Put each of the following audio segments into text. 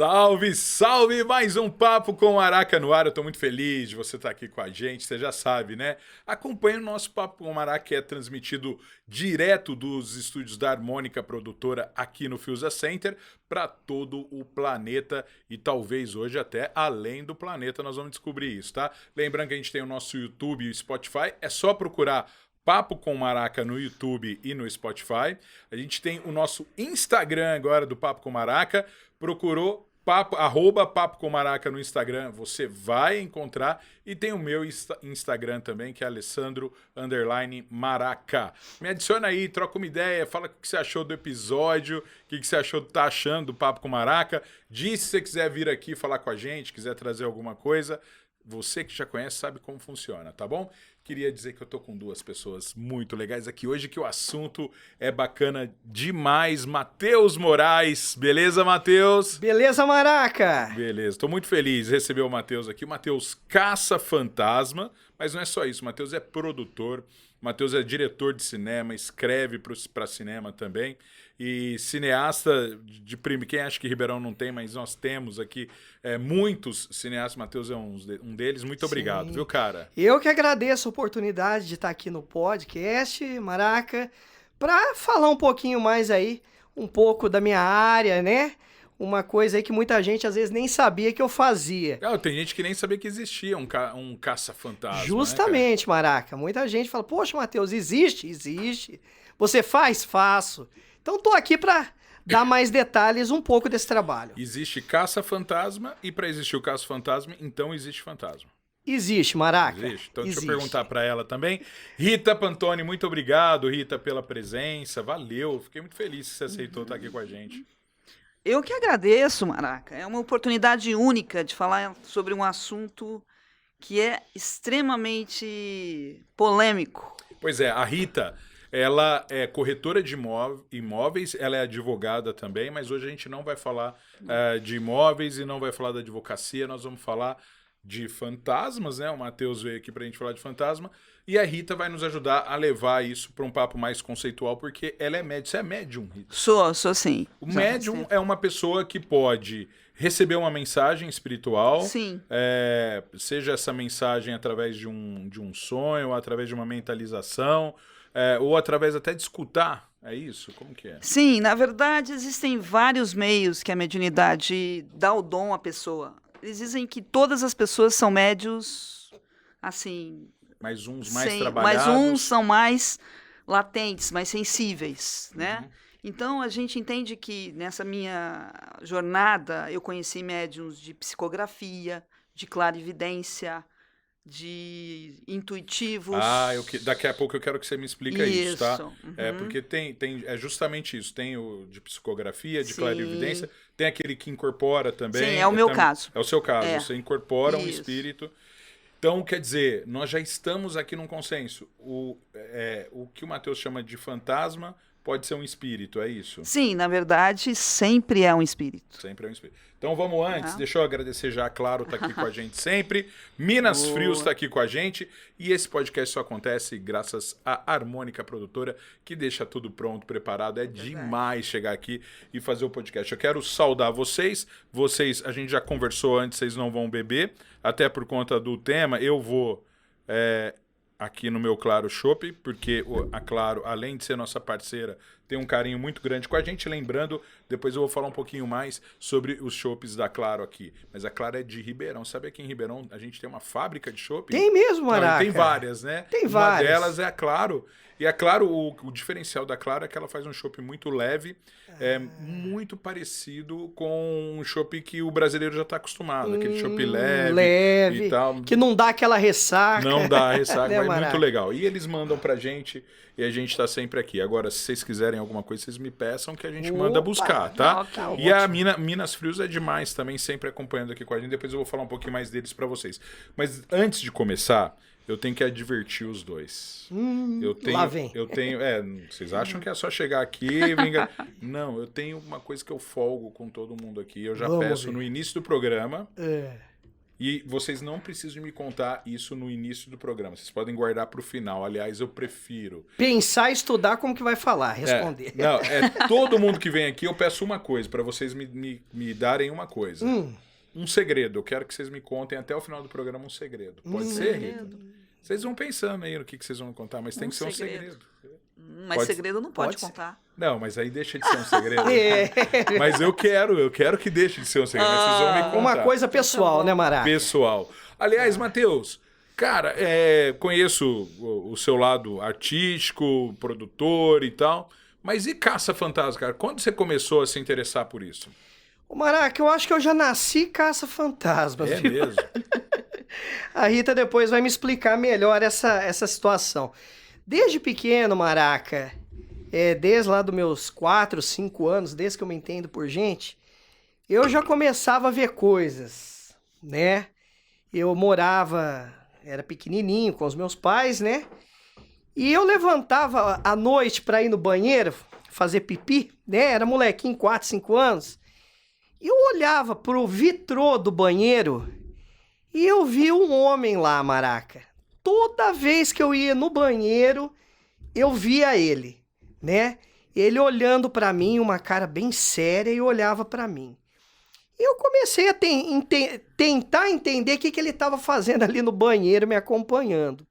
Salve, salve! Mais um Papo com Maraca no ar. Eu tô muito feliz de você estar aqui com a gente, você já sabe, né? Acompanhe o nosso Papo com Maraca, que é transmitido direto dos estúdios da Harmônica Produtora aqui no Fiusa Center para todo o planeta e talvez hoje até além do planeta nós vamos descobrir isso, tá? Lembrando que a gente tem o nosso YouTube e o Spotify, é só procurar Papo com Maraca no YouTube e no Spotify. A gente tem o nosso Instagram agora do Papo com Maraca. Procurou @Papo com Maraca no Instagram, você vai encontrar. E tem o meu Instagram também, que é Alessandro_Maraca. Me adiciona aí, troca uma ideia, fala o que você achou do episódio, o que você tá achando do Papo com Maraca. Diz se você quiser vir aqui falar com a gente, quiser trazer alguma coisa. Você que já conhece sabe como funciona, tá bom? Queria dizer que eu tô com duas pessoas muito legais aqui hoje, que o assunto é bacana demais. Matheus Moraes, beleza, Matheus? Beleza, Maraca? Beleza, tô muito feliz de receber o Matheus aqui. O Matheus caça fantasma, mas não é só isso, o Matheus é produtor, o Matheus é diretor de cinema, escreve para cinema também. E cineasta de primo, quem acha que Ribeirão não tem, mas nós temos aqui muitos cineastas, Matheus é um deles. Muito obrigado, viu, cara? Eu que agradeço a oportunidade de estar aqui no podcast, Maraca, para falar um pouquinho mais aí, um pouco da minha área, né? Uma coisa aí que muita gente às vezes nem sabia que eu fazia. Tem gente que nem sabia que existia um caça-fantasma. Justamente, né, Maraca. Muita gente fala, poxa, Matheus, existe? Existe. Você faz? Faço. Então tô aqui para dar mais detalhes um pouco desse trabalho. Existe caça-fantasma e para existir o caça-fantasma, então existe fantasma. Existe, Maraca. Existe. Então existe. Deixa eu perguntar para ela também. Rita Pantoni, muito obrigado, Rita, pela presença. Valeu, fiquei muito feliz que você aceitou estar aqui com a gente. Eu que agradeço, Maraca. É uma oportunidade única de falar sobre um assunto que é extremamente polêmico. Pois é, a Rita, ela é corretora de imóveis, ela é advogada também, mas hoje a gente não vai falar de imóveis e não vai falar da advocacia, nós vamos falar de fantasmas, né? O Matheus veio aqui pra gente falar de fantasma, e a Rita vai nos ajudar a levar isso para um papo mais conceitual, porque ela é médium. Você é médium, Rita? Sou sim. O médium é uma pessoa que pode receber uma mensagem espiritual, sim. Seja essa mensagem através de um sonho, ou através de uma mentalização, ou através até de escutar. É isso? Como que é? Sim, na verdade existem vários meios que a mediunidade dá o dom à pessoa. Eles dizem que todas as pessoas são médios, assim... Mas uns mais trabalhados. Mas uns são mais latentes, mais sensíveis, né? Então, a gente entende que nessa minha jornada eu conheci médiuns de psicografia, de clarividência, de intuitivos. Daqui a pouco eu quero que você me explique isso, tá? Uhum. Porque é justamente isso. Tem o de psicografia, de clarividência, tem aquele que incorpora também. Sim, é o meu caso. É o seu caso, você incorpora um isso. espírito. Então, quer dizer, nós já estamos aqui num consenso. O que o Matheus chama de fantasma pode ser um espírito, é isso? Sim, na verdade, sempre é um espírito. Sempre é um espírito. Então vamos antes, deixa eu agradecer já a Claro tá aqui com a gente sempre, Minas Frios tá aqui com a gente, e esse podcast só acontece graças à Harmônica Produtora, que deixa tudo pronto, preparado. É demais chegar aqui e fazer o podcast. Eu quero saudar vocês, a gente já conversou antes, vocês não vão beber, até por conta do tema, eu vou... aqui no meu Claro Chopp, porque a Claro, além de ser nossa parceira, tem um carinho muito grande com a gente. Lembrando, depois eu vou falar um pouquinho mais sobre os chopps da Claro aqui. Mas a Claro é de Ribeirão. Sabe aqui em Ribeirão a gente tem uma fábrica de chopp? Tem mesmo, Maraca. Tem várias, né? Tem Uma várias. delas é a Claro. E a Claro, o diferencial da Claro é que ela faz um chopp muito leve, muito parecido com um chopp que o brasileiro já está acostumado. Aquele chopp leve e tal. Que não dá aquela ressaca. Não dá ressaca, Né, mas é muito legal. E eles mandam pra gente e a gente tá sempre aqui. Agora, se vocês quiserem alguma coisa, vocês me peçam que a gente manda buscar, tá? E a Minas Frios é demais também, sempre acompanhando aqui com a gente. Depois eu vou falar um pouquinho mais deles pra vocês. Mas antes de começar, eu tenho que advertir os dois. Lá vem. Vocês acham que é só chegar aqui e vingar? Não, eu tenho uma coisa que eu folgo com todo mundo aqui. Eu já peço no início do programa. E vocês não precisam me contar isso no início do programa. Vocês podem guardar para o final. Aliás, eu prefiro. Pensar e estudar como que vai falar, responder. Todo mundo que vem aqui, eu peço uma coisa, para vocês me darem uma coisa. Um segredo. Eu quero que vocês me contem até o final do programa um segredo. Pode ser, Rita? Vocês vão pensando aí no que vocês vão contar, mas tem que ser um segredo. Mas segredo não pode contar. Não, mas aí deixa de ser um segredo. Mas eu quero que deixe de ser um segredo. Mas vocês vão me contar. Uma coisa pessoal, né, Maraca? Pessoal. Aliás, Matheus, cara, conheço o seu lado artístico, produtor e tal, mas e caça-fantasma, cara? Quando você começou a se interessar por isso? Ô, Maraca, eu acho que eu já nasci caça-fantasma. É mesmo? A Rita depois vai me explicar melhor essa situação. Desde pequeno, Maraca, desde lá dos meus 4, 5 anos, desde que eu me entendo por gente, eu já começava a ver coisas, né? Eu morava, era pequenininho com os meus pais, né? E eu levantava à noite para ir no banheiro, fazer pipi, né? Era molequinho, 4, 5 anos. E eu olhava pro vitrô do banheiro e eu vi um homem lá, Maraca. Toda vez que eu ia no banheiro, eu via ele, né? Ele olhando pra mim, uma cara bem séria, e olhava pra mim. E eu comecei a tentar entender o que ele estava fazendo ali no banheiro, me acompanhando.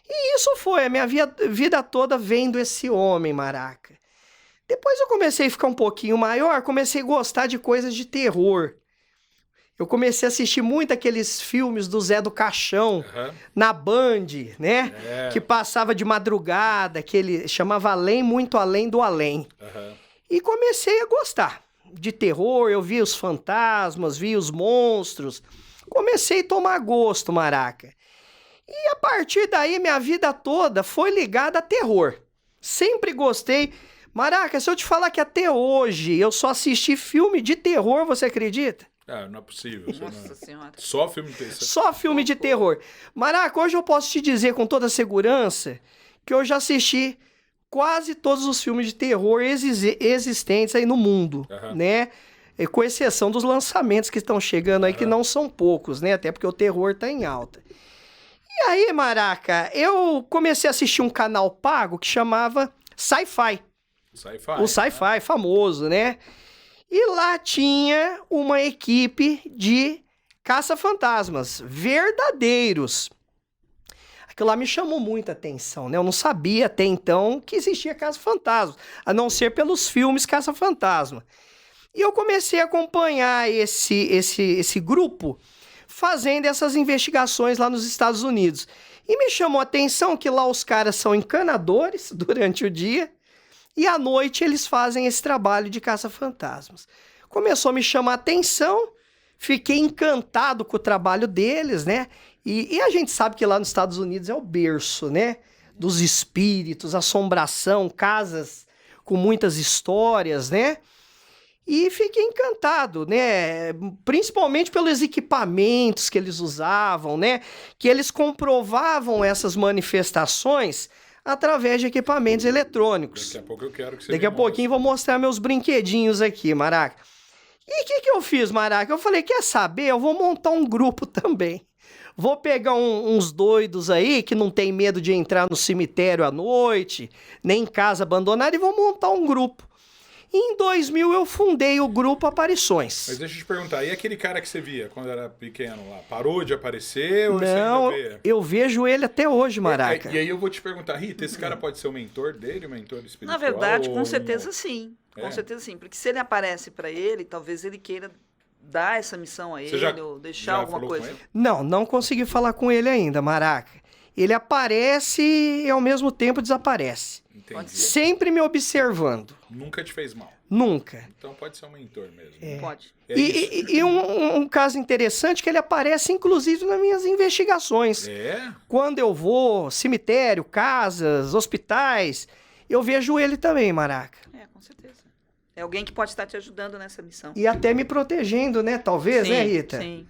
E isso foi a minha vida toda vendo esse homem, Maraca. Depois eu comecei a ficar um pouquinho maior, comecei a gostar de coisas de terror. Eu comecei a assistir muito aqueles filmes do Zé do Caixão, na Band, né? Que passava de madrugada, que ele chamava Além, Muito Além do Além. E comecei a gostar de terror, eu via os fantasmas, via os monstros. Comecei a tomar gosto, Maraca. E a partir daí, minha vida toda foi ligada a terror. Sempre gostei. Maraca, se eu te falar que até hoje eu só assisti filme de terror, você acredita? Não é possível. Nossa Senhora. Só filme de terror. Só filme de terror. Maraca, hoje eu posso te dizer com toda segurança que eu já assisti quase todos os filmes de terror existentes aí no mundo, né? Com exceção dos lançamentos que estão chegando aí, que não são poucos, né? Até porque o terror tá em alta. E aí, Maraca, eu comecei a assistir um canal pago que chamava Sci-Fi. O Sci-Fi, famoso, né? E lá tinha uma equipe de caça-fantasmas verdadeiros. Aquilo lá me chamou muita atenção, né? Eu não sabia até então que existia caça-fantasma, a não ser pelos filmes caça-fantasma. E eu comecei a acompanhar esse grupo fazendo essas investigações lá nos Estados Unidos. E me chamou a atenção que lá os caras são encanadores durante o dia, e à noite eles fazem esse trabalho de caça-fantasmas. Começou a me chamar a atenção, fiquei encantado com o trabalho deles, né? E a gente sabe que lá nos Estados Unidos é o berço, né? Dos espíritos, assombração, casas com muitas histórias, né? E fiquei encantado, né? Principalmente pelos equipamentos que eles usavam, né? Que eles comprovavam essas manifestações através de equipamentos eletrônicos. Daqui a pouco eu quero que você Daqui a pouquinho vou mostrar meus brinquedinhos aqui, Maraca. E o que eu fiz, Maraca? Eu falei, quer saber? Eu vou montar um grupo também. Vou pegar uns doidos aí que não tem medo de entrar no cemitério à noite, nem em casa abandonada, e vou montar um grupo. E em 2000 eu fundei o Grupo Aparições. Mas deixa eu te perguntar, e aquele cara que você via quando era pequeno lá? Parou de aparecer ou não, você ainda vê? Eu vejo ele até hoje, Maraca. E aí eu vou te perguntar, Rita, esse cara pode ser o mentor dele, o mentor espiritual? Na verdade, com certeza sim. Com certeza sim. Porque se ele aparece para ele, talvez ele queira dar essa missão a ele ou deixar alguma coisa. Não consegui falar com ele ainda, Maraca. Ele aparece e ao mesmo tempo desaparece. Entendi. Sempre me observando. Nunca te fez mal? Nunca. Então pode ser um mentor mesmo. Pode. E um caso interessante que ele aparece inclusive nas minhas investigações. Quando eu vou, cemitério, casas, hospitais, eu vejo ele também, Maraca. Com certeza. É alguém que pode estar te ajudando nessa missão. E até me protegendo, né? Talvez, né, Rita? Sim.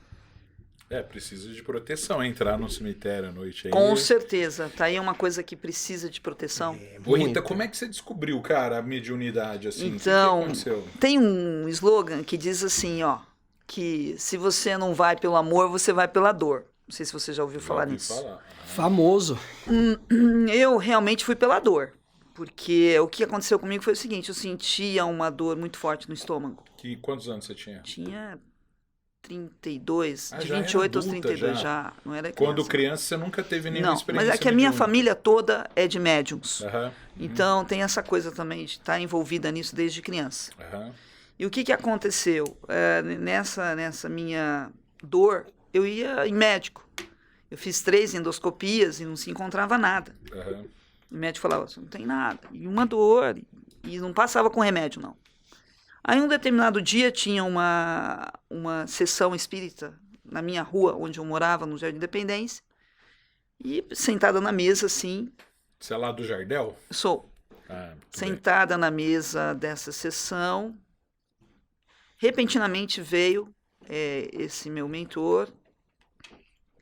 Precisa de proteção, entrar no cemitério à noite aí. Com certeza. Tá aí uma coisa que precisa de proteção. Rita, como é que você descobriu, cara, a mediunidade, assim? Então, o que aconteceu? Tem um slogan que diz assim, ó, que se você não vai pelo amor, você vai pela dor. Não sei se você já ouviu falar nisso. Famoso. Eu realmente fui pela dor. Porque o que aconteceu comigo foi o seguinte, eu sentia uma dor muito forte no estômago. Quantos anos você tinha? Tinha 32, de já 28 aos era adulta, 32 já. já. Não era criança. Quando criança, você nunca teve nenhuma Não, experiência mas é que a minha mediúnica. família toda é de médiums. Aham. Então tem essa coisa também de estar envolvida nisso desde criança. Aham. E o que aconteceu? Nessa minha dor, eu ia em médico. Eu fiz 3 endoscopias e não se encontrava nada. Aham. O médico falava, não tem nada. E uma dor, e não passava com remédio, não. Aí, um determinado dia, tinha uma sessão espírita na minha rua, onde eu morava, no Jardim Independência. E sentada na mesa, assim... Você é lá do Jardel? Sou. Ah, muito Sentada na mesa dessa sessão. Repentinamente veio esse meu mentor,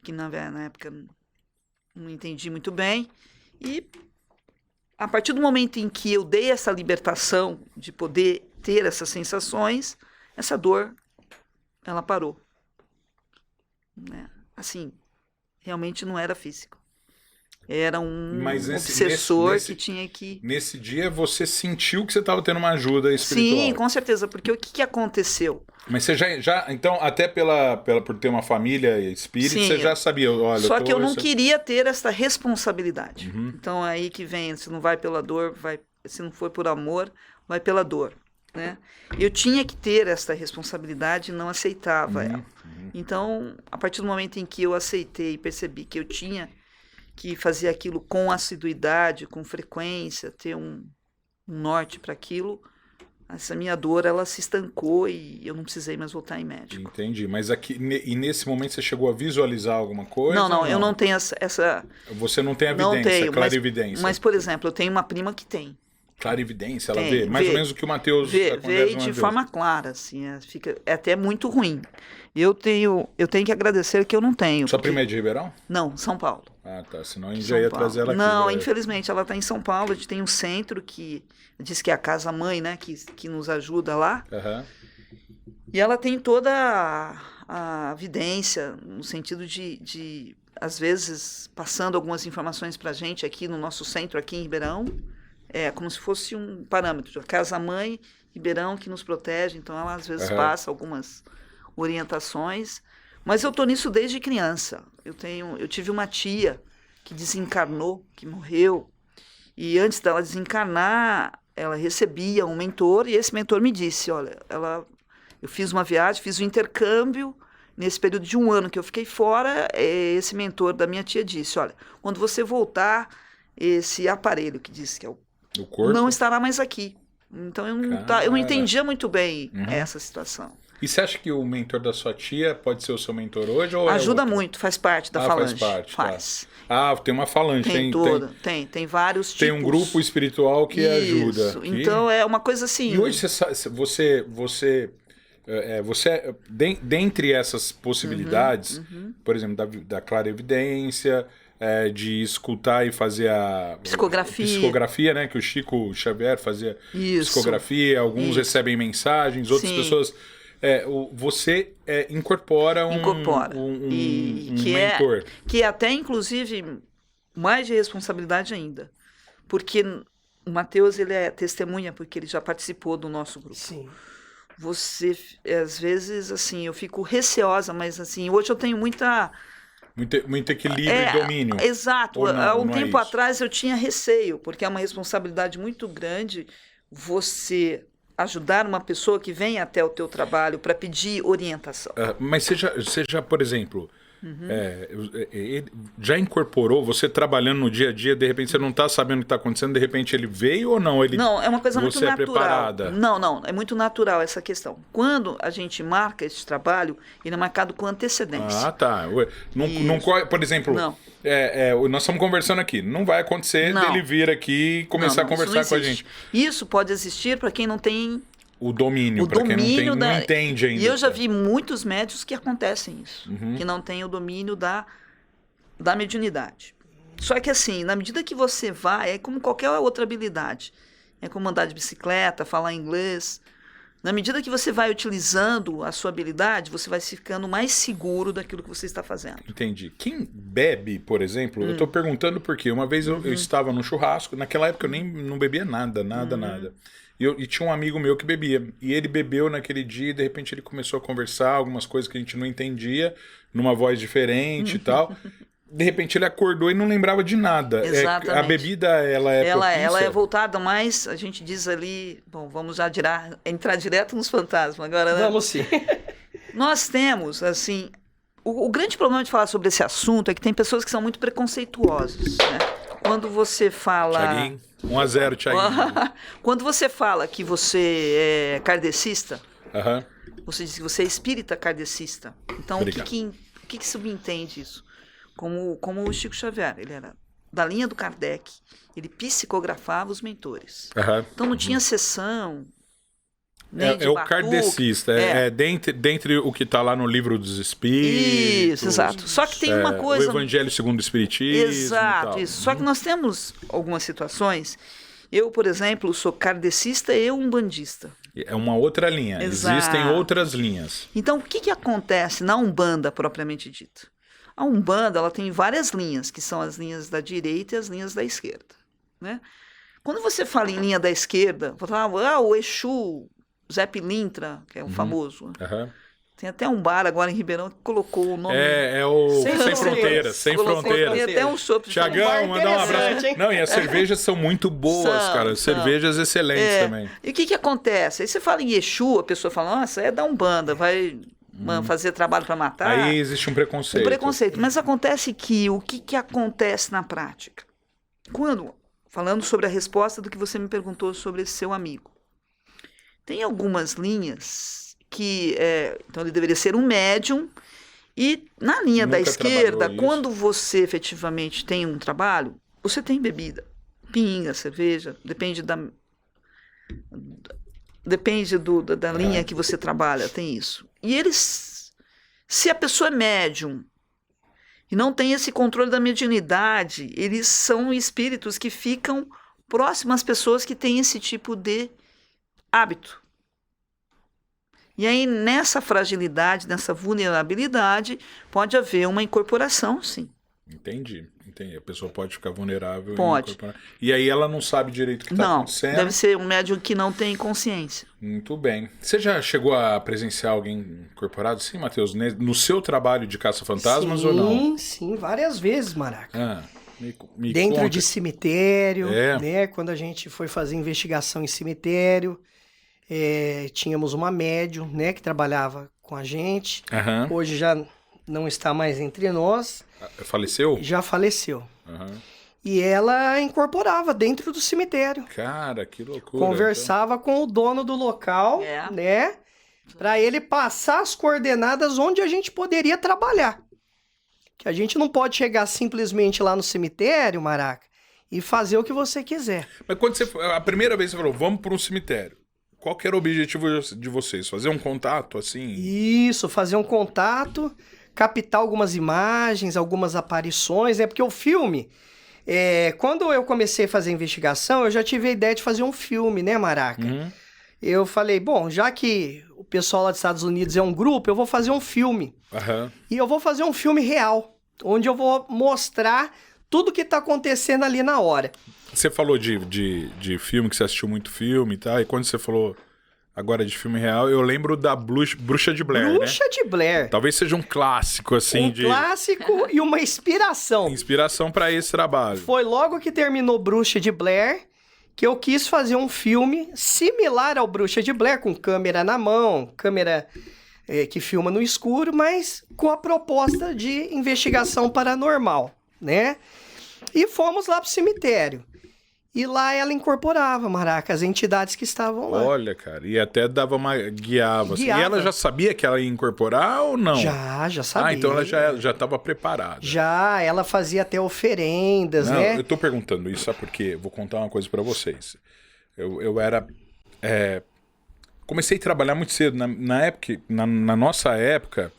que na época não entendi muito bem. E... a partir do momento em que eu dei essa libertação de poder ter essas sensações, essa dor, ela parou. Né? Assim, realmente não era físico. Era um obsessor que tinha que... Nesse dia, você sentiu que você estava tendo uma ajuda espiritual? Sim, com certeza, porque o que aconteceu? Mas você já então, até por ter uma família espírita, Sim, você já sabia, olha... Só que eu não queria ter essa responsabilidade. Uhum. Então, aí que vem, se não vai pela dor, se não for por amor, vai pela dor. Né? Eu tinha que ter essa responsabilidade e não aceitava ela. Uhum. Então, a partir do momento em que eu aceitei e percebi que eu tinha que fazer aquilo com assiduidade, com frequência, ter um norte para aquilo, essa minha dor, ela se estancou e eu não precisei mais voltar em médico. Entendi, mas e nesse momento você chegou a visualizar alguma coisa? Não, eu não tenho essa... Você não tem evidência, não tenho, clarividência. Mas, por exemplo, eu tenho uma prima que tem. Clarividência, ela vê? Mais ou menos o que o Matheus... Vê de forma clara, assim, é até muito ruim. Eu tenho que agradecer que eu não tenho. Sua prima é de Ribeirão? Não, São Paulo. Ah, tá, senão a gente já ia trazer ela aqui. Não, infelizmente, ela está em São Paulo, a gente tem um centro que diz que é a casa-mãe, né, que nos ajuda lá. Uhum. E ela tem toda a evidência, no sentido de, às vezes, passando algumas informações para a gente aqui no nosso centro, aqui em Ribeirão, como se fosse um parâmetro. A casa-mãe, Ribeirão, que nos protege, então ela às vezes passa algumas orientações. Mas eu estou nisso desde criança. Eu tive uma tia que desencarnou, que morreu, e antes dela desencarnar, ela recebia um mentor, e esse mentor me disse, olha, eu fiz uma viagem, fiz um intercâmbio, nesse período de 1 ano que eu fiquei fora, esse mentor da minha tia disse, olha, quando você voltar, esse aparelho que diz que é o corpo não estará mais aqui. Então eu não entendia muito bem essa situação. E você acha que o mentor da sua tia pode ser o seu mentor hoje? Ou ajuda muito, faz parte da falange. Faz parte. Tá. Tem uma falange. Tem vários tipos. Tem um grupo espiritual que ajuda. Isso, então é uma coisa assim... E hoje você dentre essas possibilidades, por exemplo, da clarevidência, de escutar e fazer a psicografia, né? Que o Chico Xavier fazia psicografia, alguns recebem mensagens, outras pessoas... você incorpora um mentor. Que é até, inclusive, mais de responsabilidade ainda. Porque o Matheus, ele é testemunha, porque ele já participou do nosso grupo. Sim. Você, às vezes, assim, eu fico receosa, mas assim, hoje eu tenho muito equilíbrio e domínio. Exato. Há um tempo atrás eu tinha receio, porque é uma responsabilidade muito grande você ajudar uma pessoa que vem até o teu trabalho para pedir orientação. Mas você já, por exemplo, já incorporou, você trabalhando no dia a dia, de repente você não está sabendo o que está acontecendo, de repente ele veio ou não? Não, é uma coisa muito natural. Você é preparada? Não, é muito natural essa questão. Quando a gente marca esse trabalho, ele é marcado com antecedência. Ah, tá. Por exemplo, nós estamos conversando aqui, não vai acontecer dele vir aqui e começar a conversar com a gente. Isso pode existir para quem não tem... O domínio, para quem não entende ainda. E eu já vi muitos médios que acontecem isso, que não tem o domínio da mediunidade. Só que assim, na medida que você vai, é como qualquer outra habilidade. É como andar de bicicleta, falar inglês. Na medida que você vai utilizando a sua habilidade, você vai ficando mais seguro daquilo que você está fazendo. Entendi. Quem bebe, por exemplo, eu tô perguntando porque uma vez eu estava no churrasco, naquela época eu nem não bebia nada. E tinha um amigo meu que bebia. E ele bebeu naquele dia e de repente ele começou a conversar algumas coisas que a gente não entendia, numa voz diferente e tal. De repente ele acordou e não lembrava de nada. Exatamente. A bebida, ela é propícia? Ela é voltada mais, a gente diz ali, bom, vamos já entrar direto nos fantasmas agora, né? Vamos sim. Nós temos, assim, o grande problema de falar sobre esse assunto é que tem pessoas que são muito preconceituosas, né? Quando você fala... Thiaguinho, 1-0, Thiaguinho. Quando você fala que você é kardecista, Aham. você diz que você é espírita kardecista. Então, Obrigado. o que subentende isso? Como o Chico Xavier, ele era da linha do Kardec, ele psicografava os mentores. Aham. Então não tinha sessão, nem de É o batuque. kardecista, dentre o que está lá no livro dos Espíritos. Isso, exato. Só que tem uma coisa... O Evangelho segundo o Espiritismo. Exato, e tal. isso. Só que nós temos algumas situações. Eu, por exemplo, sou kardecista e umbandista. É uma outra linha. Exato. Existem outras linhas. Então, o que acontece na Umbanda propriamente dita? A Umbanda, ela tem várias linhas, que são as linhas da direita e as linhas da esquerda, né? Quando você fala em linha da esquerda, você fala, o Exu, Zé Pilintra, que é o famoso. Aham. Tem até um bar agora em Ribeirão que colocou o nome. É o Sem Fronteiras. Sem Colocou, Fronteiras. Tem até um chopp. Tiagão, mandar um abraço. Hein? Não, e as cervejas são muito boas, cara. Cervejas excelentes também. E o que acontece? Aí você fala em Exu, a pessoa fala, nossa, é da Umbanda, vai fazer trabalho para matar. Aí existe um preconceito. Um preconceito. Mas acontece que o que acontece na prática? Falando sobre a resposta do que você me perguntou sobre esse seu amigo. Tem algumas linhas que... então, ele deveria ser um médium. E na linha da Nunca esquerda, trabalhou isso. quando você efetivamente tem um trabalho, você tem bebida. Pinga, cerveja, depende da linha que você trabalha, tem isso. E se a pessoa é médium e não tem esse controle da mediunidade, eles são espíritos que ficam próximos às pessoas que têm esse tipo de hábito. E aí, nessa fragilidade, nessa vulnerabilidade, pode haver uma incorporação, sim. Entendi. A pessoa pode ficar vulnerável. Pode. E aí ela não sabe direito o que está acontecendo. Deve ser um médium que não tem consciência. Muito bem. Você já chegou a presenciar alguém incorporado? Sim, Matheus? No seu trabalho de caça-fantasmas ou não? Sim, várias vezes, Maraca. Me Dentro conta. de cemitério, né? Quando a gente foi fazer investigação em cemitério, tínhamos uma médium, né, que trabalhava com a gente. Aham. Hoje já não está mais entre nós. Faleceu? Já faleceu. Aham. E ela incorporava dentro do cemitério. Cara, que loucura. Conversava com o dono do local, né? Para ele passar as coordenadas onde a gente poderia trabalhar. Que a gente não pode chegar simplesmente lá no cemitério, Maraca, e fazer o que você quiser. Mas quando a primeira vez você falou, vamos para um cemitério. Qual que era o objetivo de vocês? Fazer um contato, assim? Isso, fazer um contato, captar algumas imagens, algumas aparições, né? Porque o filme, quando eu comecei a fazer a investigação, eu já tive a ideia de fazer um filme, né, Maraca? Uhum. Eu falei, bom, já que o pessoal lá dos Estados Unidos é um grupo, eu vou fazer um filme. Aham. E eu vou fazer um filme real, onde eu vou mostrar tudo que tá acontecendo ali na hora. Você falou de filme, que você assistiu muito filme e tal, e quando você falou agora de filme real, eu lembro da Bruxa de Blair, né? Bruxa de Blair. Talvez seja um clássico, assim, Um clássico e uma inspiração. Inspiração para esse trabalho. Foi logo que terminou Bruxa de Blair que eu quis fazer um filme similar ao Bruxa de Blair, com câmera na mão, câmera que filma no escuro, mas com a proposta de investigação paranormal, né? E fomos lá pro cemitério. E lá ela incorporava, Maraca, as entidades que estavam lá. Olha, cara, e até dava uma... guiava. Assim. E Guiava. ela já sabia que ela ia incorporar ou não? Já sabia. Ah, então ela já estava preparada. Já, ela fazia até oferendas, Não, né? eu tô perguntando isso, sabe por quê? Vou contar uma coisa para vocês. Eu era... comecei a trabalhar muito cedo. Na nossa época,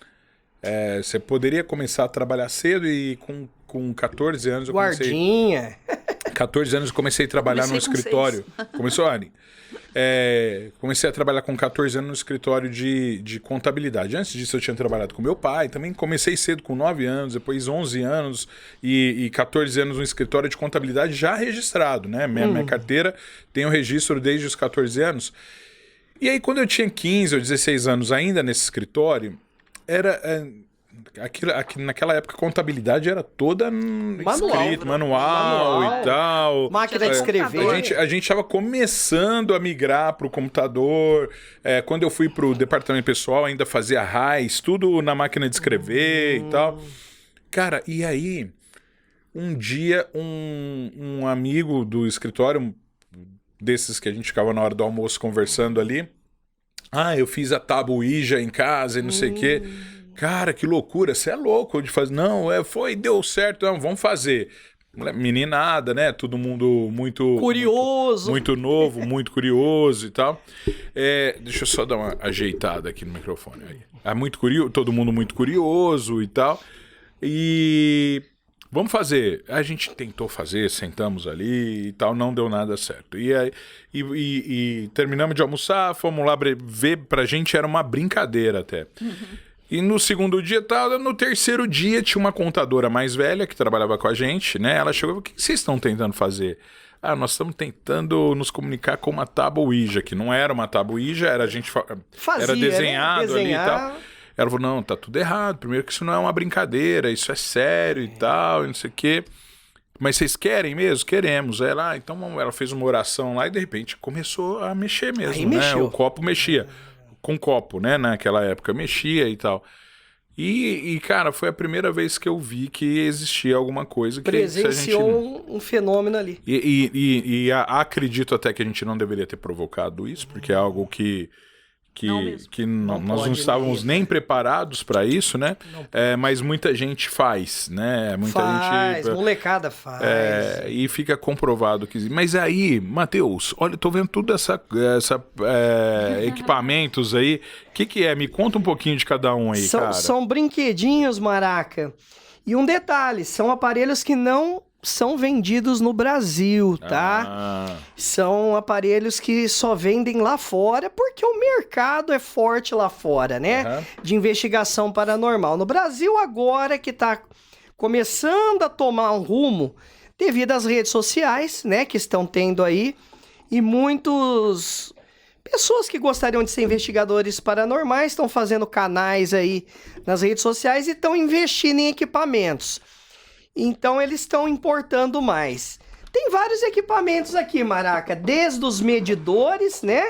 você poderia começar a trabalhar cedo e com 14 anos eu comecei... Guardinha. 14 anos eu comecei a trabalhar no escritório. Começou, Ari? Comecei a trabalhar com 14 anos no escritório de contabilidade. Antes disso eu tinha trabalhado com meu pai, também comecei cedo com 9 anos, depois 11 anos e 14 anos no escritório de contabilidade já registrado, né? Minha carteira tem o registro desde os 14 anos. E aí quando eu tinha 15 ou 16 anos ainda nesse escritório, naquela época a contabilidade era toda manual e tal. Máquina de escrever. A gente estava começando a migrar para o computador. Quando eu fui para o departamento pessoal, ainda fazia RAIS, tudo na máquina de escrever e tal. Cara, e aí, um dia, um amigo do escritório, desses que a gente ficava na hora do almoço conversando ali, eu fiz a tábua Ouija em casa e não sei o quê. Cara, que loucura, você é louco de fazer. Não, deu certo, não, vamos fazer. Meninada, né? Todo mundo muito... Curioso. Muito novo, muito curioso e tal. Deixa eu só dar uma ajeitada aqui no microfone. Aí. Muito curioso, todo mundo muito curioso e tal. E... vamos fazer. A gente tentou fazer, sentamos ali e tal, não deu nada certo. E terminamos de almoçar, fomos lá ver, pra gente era uma brincadeira até. E no segundo dia, no terceiro dia, tinha uma contadora mais velha que trabalhava com a gente, né? Ela chegou e falou: o que vocês estão tentando fazer? Nós estamos tentando nos comunicar com uma tábua Ouija, que não era uma tábua Ouija, era era desenhado, né? Ali e tal. Ela falou: não, tá tudo errado. Primeiro que isso não é uma brincadeira, isso é sério e tal, e não sei o quê. Mas vocês querem mesmo? Queremos. Então ela fez uma oração lá e de repente começou a mexer mesmo, aí né? Mexeu. O copo mexia. Com copo, né? Naquela época mexia e tal. E, cara, foi a primeira vez que eu vi que existia alguma coisa que presenciou um fenômeno ali. E acredito até que a gente não deveria ter provocado isso, porque é algo que nós não estávamos nem preparados para isso, né? Mas muita gente faz, né? Molecada faz. E fica comprovado que... Mas aí, Matheus, olha, eu tô vendo tudo essa equipamentos aí. O que é? Me conta um pouquinho de cada um aí, cara. São brinquedinhos, Maraca. E um detalhe, são aparelhos que não são vendidos no Brasil, tá? São aparelhos que só vendem lá fora, porque o mercado é forte lá fora, né? De investigação paranormal. No Brasil, agora que tá começando a tomar um rumo, devido às redes sociais, né? Que estão tendo aí, e muitos... pessoas que gostariam de ser investigadores paranormais estão fazendo canais aí nas redes sociais e estão investindo em equipamentos. Então, eles estão importando mais. Tem vários equipamentos aqui, Maraca. Desde os medidores, né?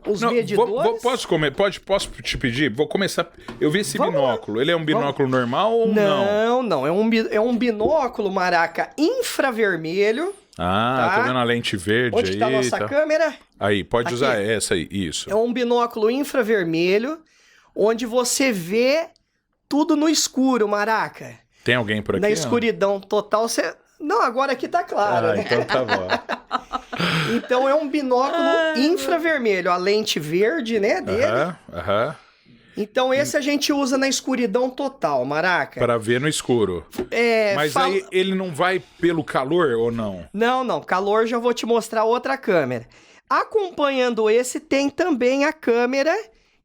Os medidores... Posso te pedir? Vou começar... Eu vi esse binóculo. Ele é um binóculo normal ou não? Não. É um binóculo, Maraca, infravermelho. Tá? Tô vendo a lente verde aí. Onde tá a nossa câmera? Aí, pode aqui. Usar essa aí, isso. É um binóculo infravermelho, onde você vê tudo no escuro, Maraca. Tem alguém por aqui? Na escuridão total, você... Não, agora aqui tá claro, né? Então tá bom. Então é um binóculo infravermelho, a lente verde, né, dele. Então esse a gente usa na escuridão total, Maraca. Para ver no escuro. Mas aí ele não vai pelo calor ou não? Não. Calor já vou te mostrar outra câmera. Acompanhando esse tem também a câmera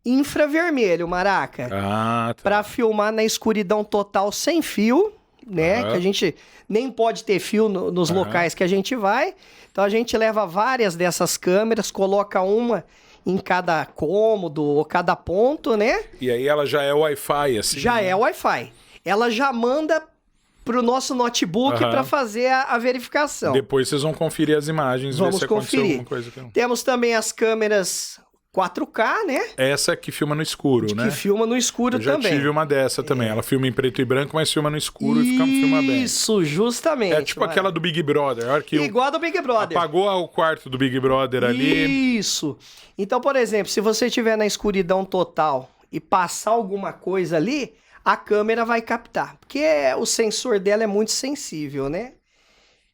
infravermelho, Maraca. Tá. Para filmar na escuridão total sem fio, né? Que a gente nem pode ter fio nos locais que a gente vai. Então a gente leva várias dessas câmeras, coloca uma em cada cômodo ou cada ponto, né? E aí ela já é Wi-Fi, assim? Já é Wi-Fi. Ela já manda pro nosso notebook para fazer a verificação. Depois vocês vão conferir as imagens, vamos ver se aconteceu alguma coisa. Temos também as câmeras 4K, né? Essa que filma no escuro, né? Que filma no escuro também. Eu já tive uma dessa também. Ela filma em preto e branco, mas filma no escuro e filma bem. Isso, justamente. É tipo aquela do Big Brother. Igual a do Big Brother. Apagou o quarto do Big Brother ali. Isso. Então, por exemplo, se você estiver na escuridão total e passar alguma coisa ali, a câmera vai captar. Porque o sensor dela é muito sensível, né?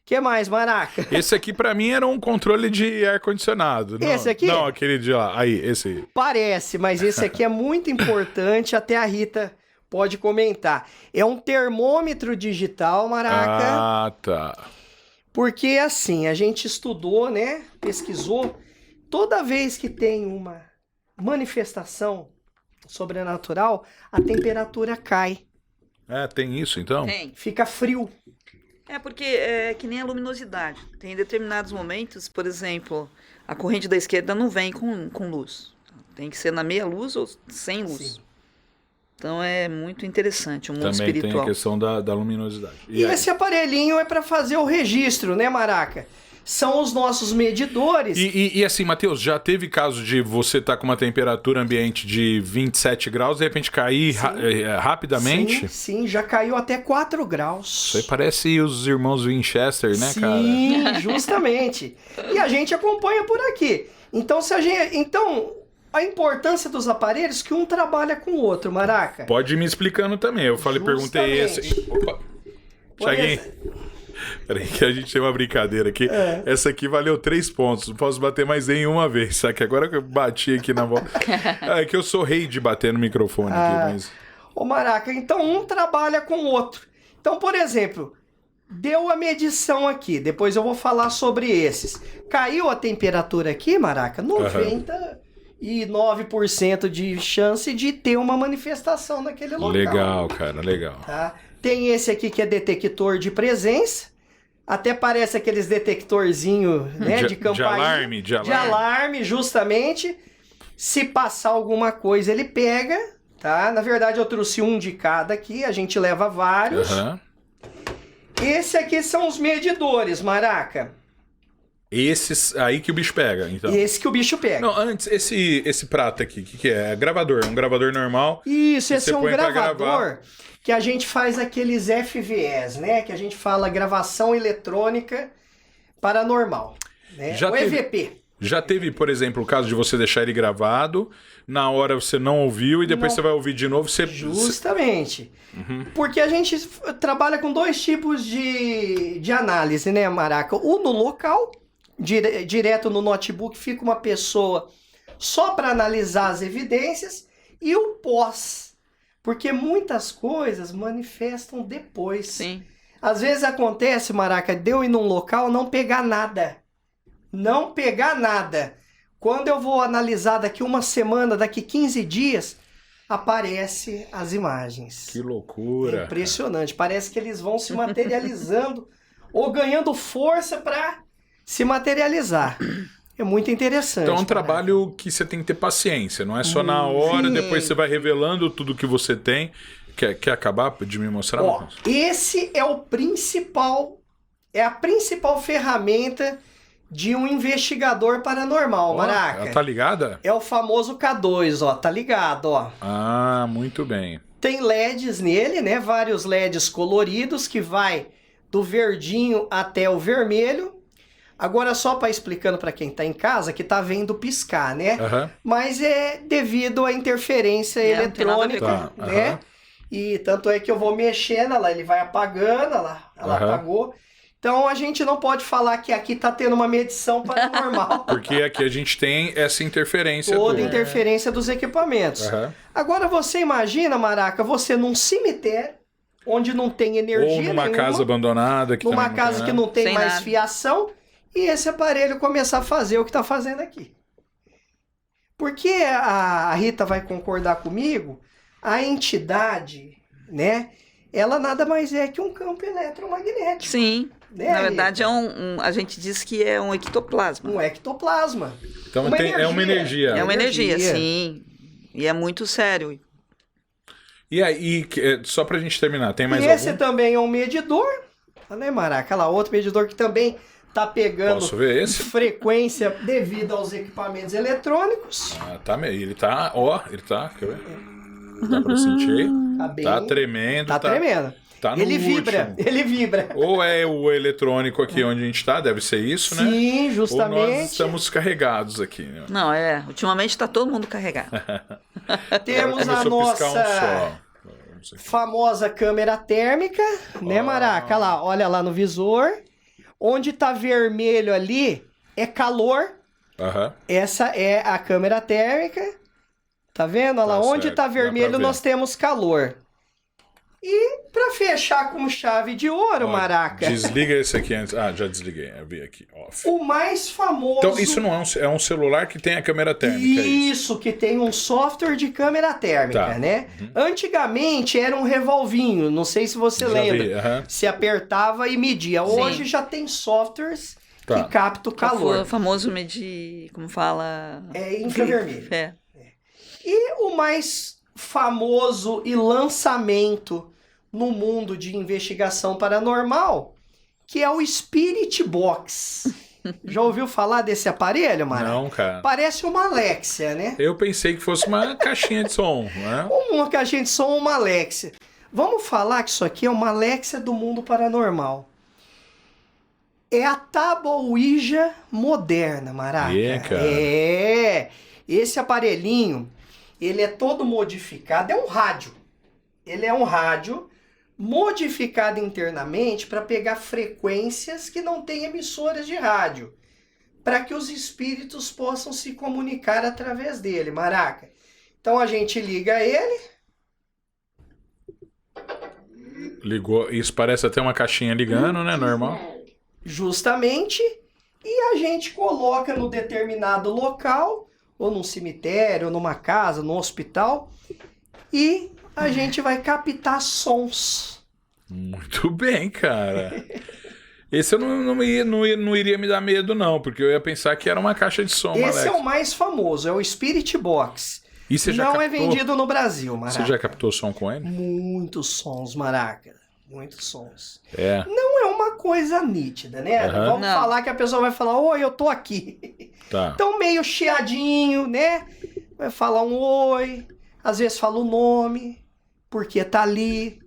O que mais, Maraca? Esse aqui, pra mim, era um controle de ar-condicionado. Esse aqui? Não, aquele de lá. Aí, esse aí. Parece, mas esse aqui é muito importante. Até a Rita pode comentar. É um termômetro digital, Maraca. Ah, tá. Porque assim, a gente estudou, né? Pesquisou. Toda vez que tem uma manifestação sobrenatural, a temperatura cai. Tem isso então? Tem. Fica frio. Porque é que nem a luminosidade. Tem determinados momentos, por exemplo, a corrente da esquerda não vem com luz. Tem que ser na meia luz ou sem luz. Sim. Então é muito interessante o mundo Também espiritual. tem a questão da luminosidade. E esse aparelhinho é para fazer o registro, né, Maraca? São os nossos medidores. E assim, Matheus, já teve caso de você estar com uma temperatura ambiente de 27 graus, de repente cair rapidamente? Sim, já caiu até 4 graus. Isso aí parece os irmãos Winchester, né, cara? Sim, justamente. E a gente acompanha por aqui. Então, a importância dos aparelhos que um trabalha com o outro, Maraca. Pode ir me explicando também. Eu perguntei esse. Opa, Chaguinho. Peraí, que a gente tem uma brincadeira aqui. Essa aqui valeu 3 pontos. Não posso bater mais nenhuma vez, sabe? Que agora que eu bati aqui na bola. É que eu sou rei de bater no microfone aqui, mas. Ô, Maraca, então um trabalha com o outro. Então, por exemplo, deu a medição aqui. Depois eu vou falar sobre esses. Caiu a temperatura aqui, Maraca? 99% de chance de ter uma manifestação naquele local. Legal, cara, legal. Tá? Tem esse aqui que é detector de presença. Até parece aqueles detectorzinho, né, de campainha. De alarme. De alarme, justamente. Se passar alguma coisa, ele pega, tá? Na verdade, eu trouxe um de cada aqui. A gente leva vários. Esse aqui são os medidores, Maraca. Esses aí que o bicho pega, então. Esse que o bicho pega. Não, antes, esse prato aqui, o que é? É gravador, um gravador normal. Isso, esse é um põe pra gravador que a gente faz aqueles FVS, né? Que a gente fala gravação eletrônica paranormal, né? O EVP. Já teve, por exemplo, o caso de você deixar ele gravado, na hora você não ouviu e depois você vai ouvir de novo, Justamente. Porque a gente trabalha com 2 tipos de análise, né, Maraca? O no local, direto no notebook, fica uma pessoa só para analisar as evidências, e o pós. Porque muitas coisas manifestam depois. Sim. Às vezes acontece, Maraca, de eu ir num local não pegar nada. Não pegar nada. Quando eu vou analisar daqui uma semana, daqui 15 dias, aparecem as imagens. Que loucura. É impressionante. Parece que eles vão se materializando ou ganhando força para se materializar. É muito interessante. Então é um trabalho que você tem que ter paciência. Não é só na hora, depois você vai revelando tudo que você tem. Quer acabar de me mostrar? Ó, esse é o principal, é a principal ferramenta de um investigador paranormal, Maraca. Tá ligada? É o famoso K2, ó, tá ligado, ó. Ah, muito bem. Tem LEDs nele, né? Vários LEDs coloridos que vai do verdinho até o vermelho. Agora, só para explicando para quem tá em casa, que tá vendo piscar, né? Mas é devido à interferência eletrônica, né? E tanto é que eu vou mexendo, lá, ele vai apagando, ela apagou. Então a gente não pode falar que aqui tá tendo uma medição paranormal. Porque aqui a gente tem essa interferência. Toda interferência dos equipamentos. Agora você imagina, Maraca, você num cemitério, onde não tem energia ou numa casa abandonada. Numa casa que não tem mais fiação, e esse aparelho começar a fazer o que tá fazendo aqui. Porque a Rita vai concordar comigo, a entidade, né, ela nada mais é que um campo eletromagnético. Sim. Né, na verdade, a gente diz que é um ectoplasma. Um ectoplasma. Então é uma energia. É uma energia, sim. E é muito sério. E aí, só pra gente terminar, tem mais esse algum? Também é um medidor, né, Maraca? Lá, outro medidor que também tá pegando frequência devido aos equipamentos eletrônicos. Ah, tá meio. Ele tá, quer ver? Dá pra sentir? Tá tremendo. Tá tremendo. Tá no ele vibra. Ou é o eletrônico aqui onde a gente tá, deve ser isso, né? Sim, justamente. Ou nós estamos carregados aqui. Né? Não, ultimamente tá todo mundo carregado. Temos a nossa famosa câmera térmica, né, Maraca? Lá, olha lá no visor. Onde tá vermelho ali é calor. Essa é a câmera térmica. Tá vendo? Olha lá, onde tá vermelho nós temos calor. Pra fechar com chave de ouro, Ó, Maraca, Desliga esse aqui antes. Ah, já desliguei. Eu vi aqui. Off. o mais famoso... Então, isso não é um celular que tem a câmera térmica, é isso? Isso, que tem um software de câmera térmica, Tá. né? Antigamente era um revolvinho, não sei se você Já lembra. vi, aham. Se apertava e media. Sim. Hoje já tem softwares Tá. que captam o Que foi calor. o famoso medir, como fala? É infravermelho. É. E o mais famoso e lançamento no mundo de investigação paranormal, que é o Spirit Box. Já ouviu falar desse aparelho, Mara? Não, cara. Parece uma Alexia, né? Eu pensei que fosse uma caixinha de som, né? Uma caixinha de som, uma Alexia. Vamos falar que isso aqui é uma Alexia do mundo paranormal. É a tábua Ouija moderna, Maraca. É, cara. É. Esse aparelhinho, ele é todo modificado. É um rádio. Ele é um rádio modificado internamente para pegar frequências que não têm emissoras de rádio, para que os espíritos possam se comunicar através dele, Maraca. Então a gente liga ele. Ligou. Isso parece até uma caixinha ligando, né? Normal. Justamente, e a gente coloca no determinado local, ou num cemitério, ou numa casa, num hospital, e a gente vai captar sons. Muito bem, cara. Esse eu não iria me dar medo, não, porque eu ia pensar que era uma caixa de som, Esse Alex. é o mais famoso, é o Spirit Box. E você já Não captou? é vendido no Brasil, Você Maraca. já captou som com ele? Muitos sons, Maraca. Muitos sons. É. Não é uma coisa nítida, né? Aham. Vamos Não. falar que a pessoa vai falar, oi, eu tô aqui. Tá. Então, meio chiadinho, né? Vai falar um oi, às vezes fala o nome, porque tá ali.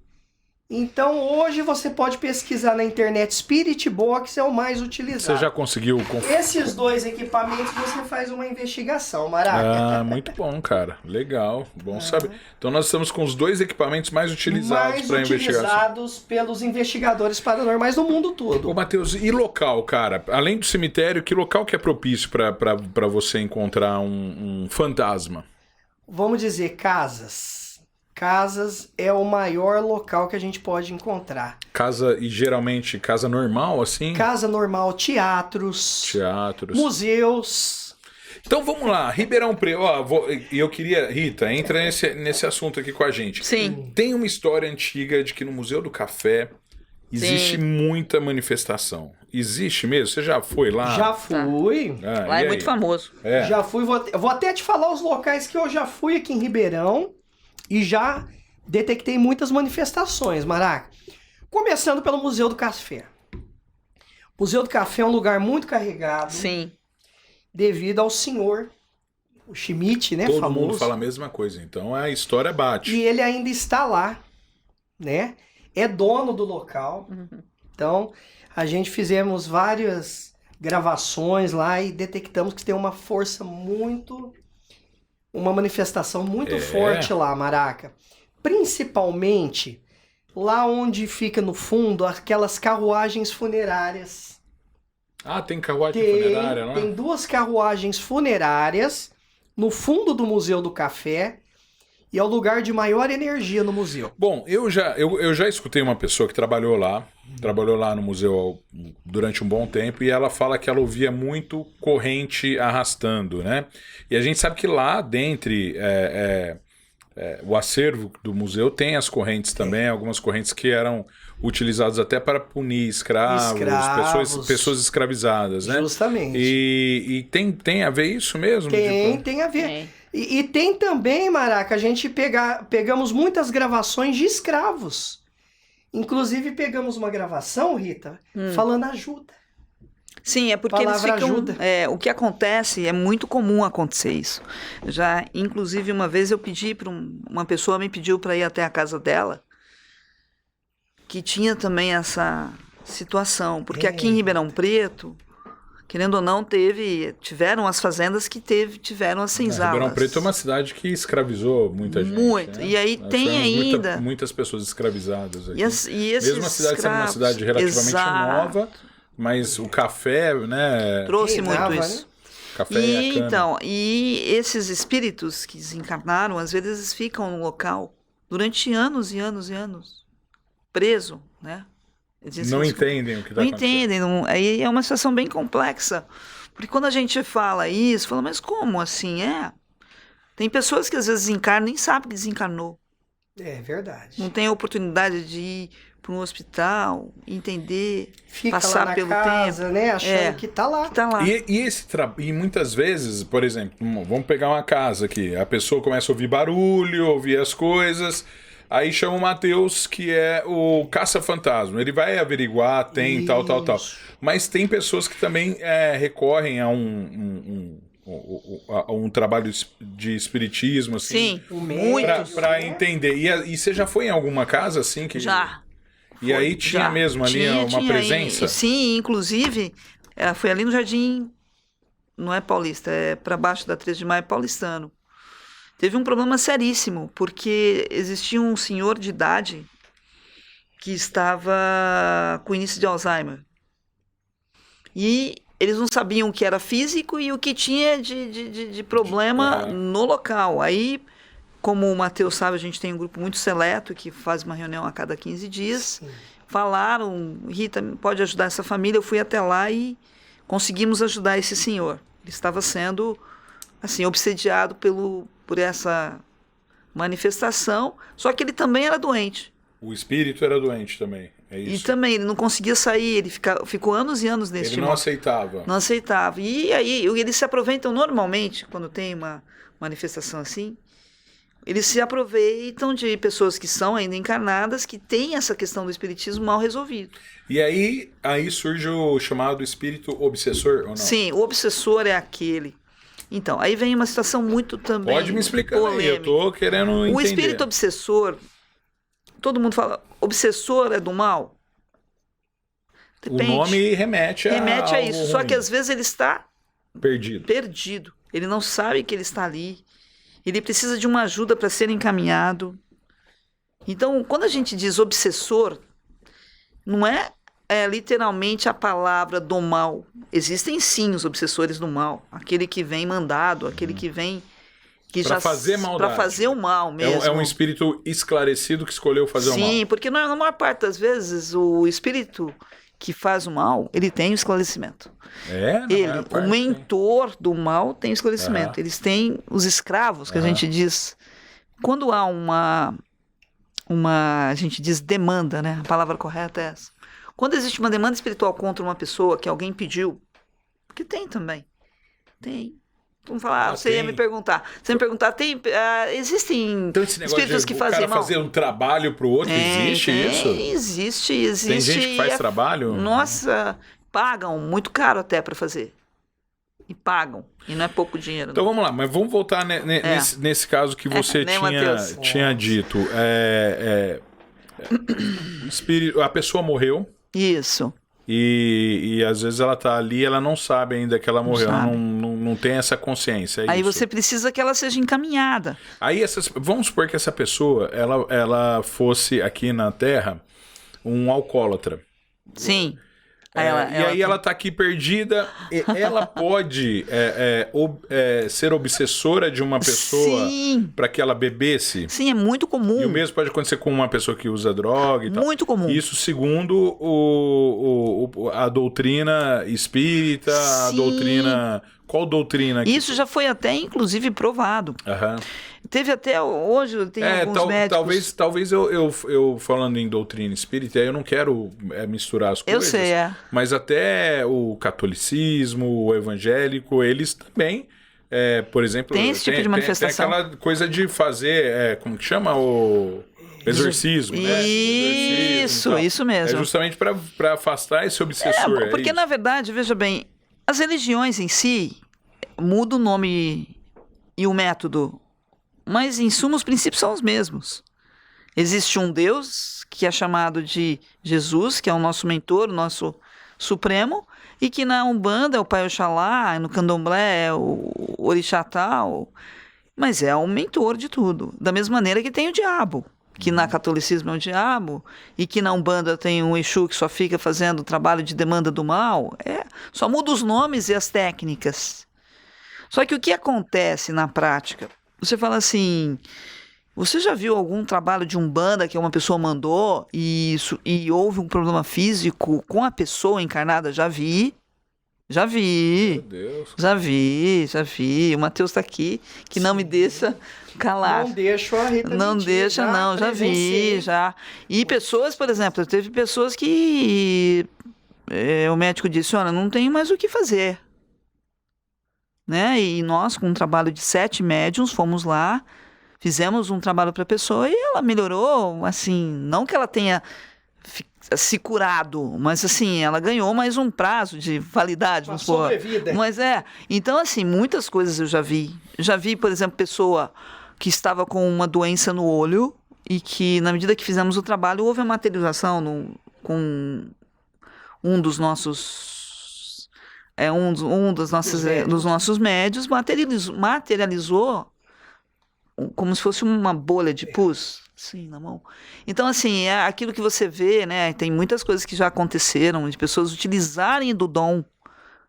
Então, hoje você pode pesquisar na internet, Spirit Box é o mais utilizado. Você já conseguiu... Esses dois equipamentos você faz uma investigação, Maraca. Ah, muito bom, cara. Legal. Bom saber. Então nós estamos com os dois equipamentos mais utilizados Mais para investigação. utilizados pelos investigadores paranormais do mundo todo. Ô, Matheus, e local, cara? Além do cemitério, que local que é propício para você encontrar um fantasma? Vamos dizer, casas. Casas é o maior local que a gente pode encontrar. Casa, e geralmente casa normal, assim? Casa normal, teatros, Teatros. museus. Então vamos lá, Ribeirão Preto. Ó, eu queria, Rita, entra nesse assunto aqui com a gente. Sim. Tem uma história antiga de que no Museu do Café existe muita manifestação. Existe mesmo? Você já foi lá? Já fui. Ah, Lá e é aí? muito famoso. É. Já fui. Vou até te falar os locais que eu já fui aqui em Ribeirão e já detectei muitas manifestações, Maraca. Começando pelo Museu do Café. O Museu do Café é um lugar muito carregado Sim. devido ao senhor, o Schmidt, né? Todo famoso. mundo fala a mesma coisa, então a história bate. E ele ainda está lá, né? É dono do local. Então, a gente fizemos várias gravações lá e detectamos que tem uma força uma manifestação muito forte lá, Maraca. Principalmente lá onde fica no fundo aquelas carruagens funerárias. Ah, tem carruagem funerária lá? Tem duas carruagens funerárias no fundo do Museu do Café e é o lugar de maior energia no museu. Bom, eu já escutei uma pessoa que trabalhou lá no museu durante um bom tempo, e ela fala que ela ouvia muito corrente arrastando, né? E a gente sabe que lá dentro o acervo do museu tem as correntes também, algumas correntes que eram utilizadas até para punir escravos. Pessoas escravizadas, né? Justamente. E tem a ver isso mesmo? Tem a ver. Tem. E tem também, Maraca, a gente pegamos muitas gravações de escravos. Inclusive pegamos uma gravação, Rita, falando ajuda. Sim, é porque eles Palavra ficam. ajuda. O que acontece, é muito comum acontecer isso. Já, inclusive, uma vez eu pedi para uma pessoa me pediu para ir até a casa dela, que tinha também essa situação. Porque aqui em Ribeirão Preto, querendo ou não, tiveram as fazendas que tiveram as senzalas. Ribeirão Preto é uma cidade que escravizou muita gente. Muito. Né? E aí Nós tem tivemos ainda. muitas pessoas escravizadas aqui. E esses Mesmo a cidade sendo uma escravos, cidade relativamente exato, nova, mas o café, né? trouxe Reinava, muito isso. Café e a cana. Então, e esses espíritos que desencarnaram, às vezes ficam no local durante anos e anos e anos. preso, né? Não entendem o que está acontecendo. Não entendem. Aí é uma situação bem complexa. Porque quando a gente fala isso, fala, mas como assim? Tem pessoas que às vezes desencarnam e nem sabem que desencarnou. É verdade. Não tem a oportunidade de ir para um hospital, entender, Fica passar lá na pelo casa, tempo. né? Achando que tá lá. Que tá lá. E muitas vezes, por exemplo, vamos pegar uma casa aqui, a pessoa começa a ouvir barulho, ouvir as coisas, aí chama o Matheus, que é o caça-fantasma. Ele vai averiguar, tem tal. Mas tem pessoas que também recorrem a um trabalho de espiritismo, assim. Sim, muito. Pra entender. E você já foi em alguma casa, assim? Que... Já. E aí tinha mesmo ali uma presença? Sim, inclusive, foi ali no Jardim, não é Paulista, é para baixo da 13 de Maio, paulistano. Teve um problema seríssimo, porque existia um senhor de idade que estava com início de Alzheimer. E eles não sabiam o que era físico e o que tinha de problema no local. Aí, como o Matheus sabe, a gente tem um grupo muito seleto que faz uma reunião a cada 15 dias. Sim. Falaram, Rita, pode ajudar essa família? Eu fui até lá e conseguimos ajudar esse senhor. Ele estava sendo, assim, obsediado por essa manifestação, só que ele também era doente. O espírito era doente também, é isso? E também, ele não conseguia sair, ele ficou anos e anos nesse Ele não aceitava. Não aceitava. E aí, eles se aproveitam normalmente, quando tem uma manifestação assim, eles se aproveitam de pessoas que são ainda encarnadas, que têm essa questão do espiritismo mal resolvido. E aí surge o chamado espírito obsessor, ou não? Sim, o obsessor é aquele. Então, aí vem uma situação muito também Pode me explicar polêmica. aí, eu tô querendo entender. O espírito obsessor, todo mundo fala, obsessor é do mal? Depende. O nome remete a isso, ruim. Só que às vezes ele está perdido. Ele não sabe que ele está ali. Ele precisa de uma ajuda para ser encaminhado. Então, quando a gente diz obsessor, não é literalmente a palavra do mal. Existem sim os obsessores do mal. Aquele que vem mandado, aquele que vem... Para fazer maldade. Para fazer o mal mesmo. É um espírito esclarecido que escolheu fazer o mal. Sim, porque na maior parte das vezes o espírito que faz o mal, ele tem o esclarecimento. O mentor do mal tem o esclarecimento. Eles têm os escravos, que a gente diz. Quando há a gente diz demanda, né? A palavra correta é essa. Quando existe uma demanda espiritual contra uma pessoa que alguém pediu, porque tem também. Tem. Vamos falar, você ia me perguntar. Você ia me perguntar, existem então, esse negócio espíritos que fazem mal? Fazer um trabalho pro outro, existe isso? Existe. Tem gente que faz trabalho? Nossa, pagam muito caro até para fazer. E pagam. E não é pouco dinheiro. Então vamos lá, mas vamos voltar nesse caso que você tinha dito. A pessoa morreu. Isso. E às vezes ela tá ali, ela não sabe ainda que ela morreu, ela não tem essa consciência. Aí você precisa que ela seja encaminhada. Aí vamos supor que essa pessoa ela fosse aqui na Terra um alcoólatra. Sim. Aí ela tá aqui perdida, ela pode ser obsessora de uma pessoa para que ela bebesse? Sim, é muito comum. E o mesmo pode acontecer com uma pessoa que usa droga e tal. Muito comum. Isso segundo a doutrina espírita, a doutrina... Qual doutrina? Isso já foi até, inclusive, provado. Aham. Teve até hoje, tem alguns médicos... Talvez eu falando em doutrina espírita, eu não quero misturar as coisas. Eu sei, Mas até o catolicismo, o evangélico, eles também, por exemplo... Tem esse tipo de manifestação. Tem aquela coisa de fazer, como que chama? O exorcismo, né? Isso mesmo. É justamente para afastar esse obsessor. Porque, na verdade, veja bem, as religiões em si mudam o nome e o método, mas, em suma, os princípios são os mesmos. Existe um Deus que é chamado de Jesus, que é o nosso mentor, o nosso supremo, e que na Umbanda é o Pai Oxalá, no Candomblé é o Orixá tal, mas é o mentor de tudo. Da mesma maneira que tem o diabo, que na catolicismo é o diabo, e que na Umbanda tem um Exu que só fica fazendo o trabalho de demanda do mal. Só muda os nomes e as técnicas. Só que o que acontece na prática? Você fala assim, Você já viu algum trabalho de umbanda que uma pessoa mandou e houve um problema físico com a pessoa encarnada? Já vi. Já vi. Meu Deus. Já vi. O Matheus tá aqui, que não me deixa calar. Não deixo a Rita Não mentir, deixa, não. Já vi, já. E pessoas, por exemplo, teve pessoas que o médico disse, olha, não tem mais o que fazer. Né? E nós, com um trabalho de 7 médiuns, fomos lá, fizemos um trabalho para a pessoa e ela melhorou, assim, não que ela tenha se curado, mas assim, ela ganhou mais um prazo de validade, Uma vamos supor. sobrevida. Mas então assim, muitas coisas eu já vi. Já vi, por exemplo, pessoa que estava com uma doença no olho e que, na medida que fizemos o trabalho, houve a materialização com um dos nossos... dos nossos médios materializou como se fosse uma bolha de pus, assim, na mão. Então, assim, é aquilo que você vê, né? Tem muitas coisas que já aconteceram, de pessoas utilizarem do dom,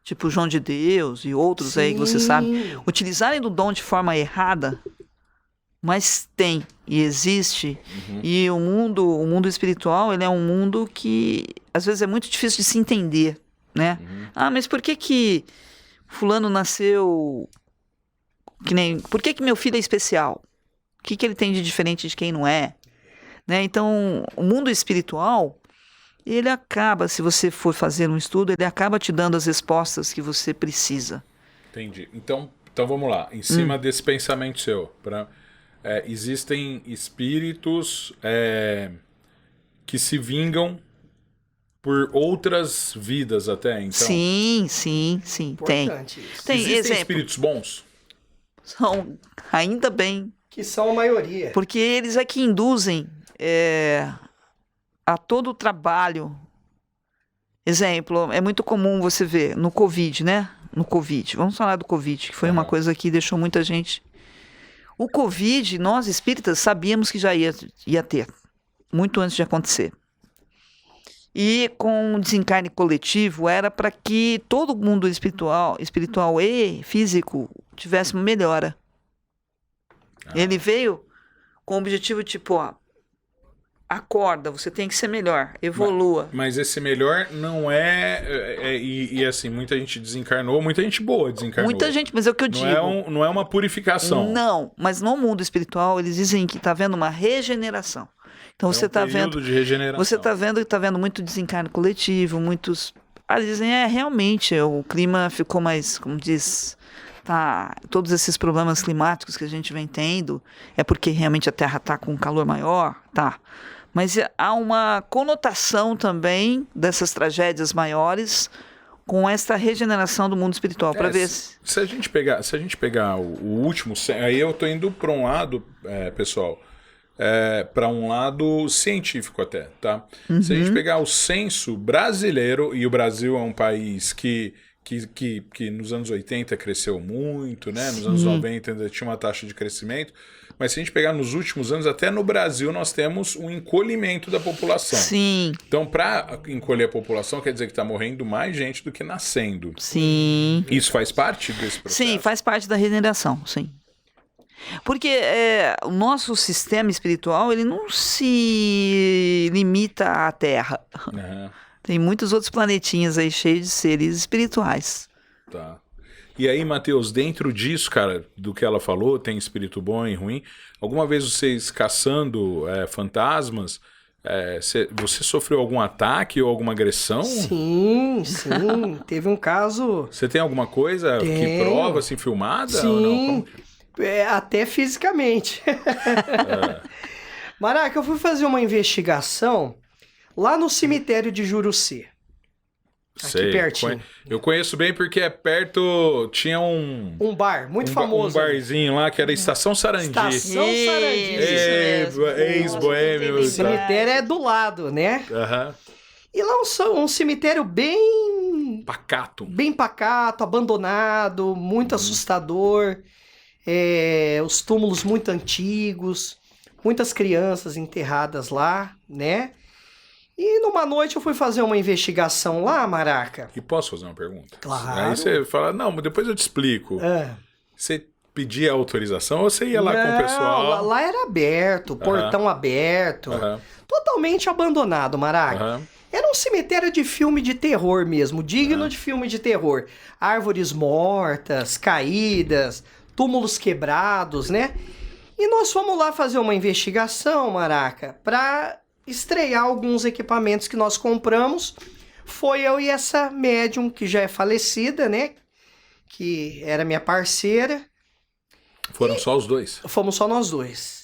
tipo João de Deus e outros aí que você sabe, utilizarem do dom de forma errada, mas tem e existe. E o mundo espiritual, ele é um mundo que, às vezes, é muito difícil de se entender, né? Ah, mas por que fulano nasceu... por que meu filho é especial? O que ele tem de diferente de quem não é? Né? Então, o mundo espiritual, ele acaba, se você for fazer um estudo, ele acaba te dando as respostas que você precisa. Entendi. Então vamos lá. Em cima desse pensamento seu, existem espíritos que se vingam por outras vidas até, então? Sim, tem. Existem exemplo, espíritos bons? São, ainda bem. Que são a maioria. Porque eles é que induzem a todo o trabalho. Exemplo, é muito comum você ver no Covid, né? No Covid. Vamos falar do Covid, que foi uma coisa que deixou muita gente... O Covid, nós espíritas sabíamos que já ia ter, muito antes de acontecer. E com o desencarne coletivo era para que todo mundo espiritual e físico tivesse uma melhora. Ele veio com o objetivo tipo, acorda, você tem que ser melhor, evolua. Mas esse melhor não e assim, muita gente desencarnou, muita gente boa desencarnou. Muita gente, mas é o que eu digo. Não é uma purificação. Não, mas no mundo espiritual eles dizem que está havendo uma regeneração. Então você está vendo, de regeneração. Você está vendo muito desencarne coletivo, muitos, eles dizem, realmente o clima ficou mais, como diz, todos esses problemas climáticos que a gente vem tendo, é porque realmente a Terra está com um calor maior, mas há uma conotação também dessas tragédias maiores com esta regeneração do mundo espiritual, para ver se a gente pegar o último, aí eu tô indo para um lado, pessoal, para um lado científico até, tá? Se a gente pegar o censo brasileiro, e o Brasil é um país que nos anos 80 cresceu muito, né? Nos anos 90 ainda tinha uma taxa de crescimento, mas se a gente pegar nos últimos anos, até no Brasil nós temos um encolhimento da população. Sim. Então, para encolher a população, quer dizer que está morrendo mais gente do que nascendo. Sim. Isso faz parte desse processo? Sim, faz parte da regeneração, sim. Porque o nosso sistema espiritual, ele não se limita à Terra. Tem muitos outros planetinhas aí cheios de seres espirituais. Tá. E aí, Matheus, dentro disso, cara, do que ela falou, tem espírito bom e ruim, alguma vez vocês caçando fantasmas, você sofreu algum ataque ou alguma agressão? Sim. Teve um caso... Você tem alguma coisa que prova, assim, filmada? Sim, ou não? até fisicamente. Maraca, eu fui fazer uma investigação lá no cemitério de Juruci. Aqui pertinho. Eu conheço bem porque perto tinha um bar muito famoso. Um barzinho lá que era Estação Sarandi. Estação Sarandi. Ex-boêmio. O cemitério é do lado, né? E lá um cemitério bem... pacato. Bem pacato, abandonado, muito assustador. Os túmulos muito antigos. Muitas crianças enterradas lá, né? E numa noite eu fui fazer uma investigação lá, Maraca. E posso fazer uma pergunta? Claro. Aí você fala, não, mas depois eu te explico. Você pedia autorização ou você ia lá com o pessoal? Lá era aberto, portão aberto. Totalmente abandonado, Maraca. Era um cemitério de filme de terror mesmo, digno de filme de terror. Árvores mortas, caídas, túmulos quebrados, né? E nós fomos lá fazer uma investigação, Maraca, para estrear alguns equipamentos que nós compramos. Foi eu e essa médium, que já é falecida, né? Que era minha parceira. Foram só os dois? Fomos só nós dois.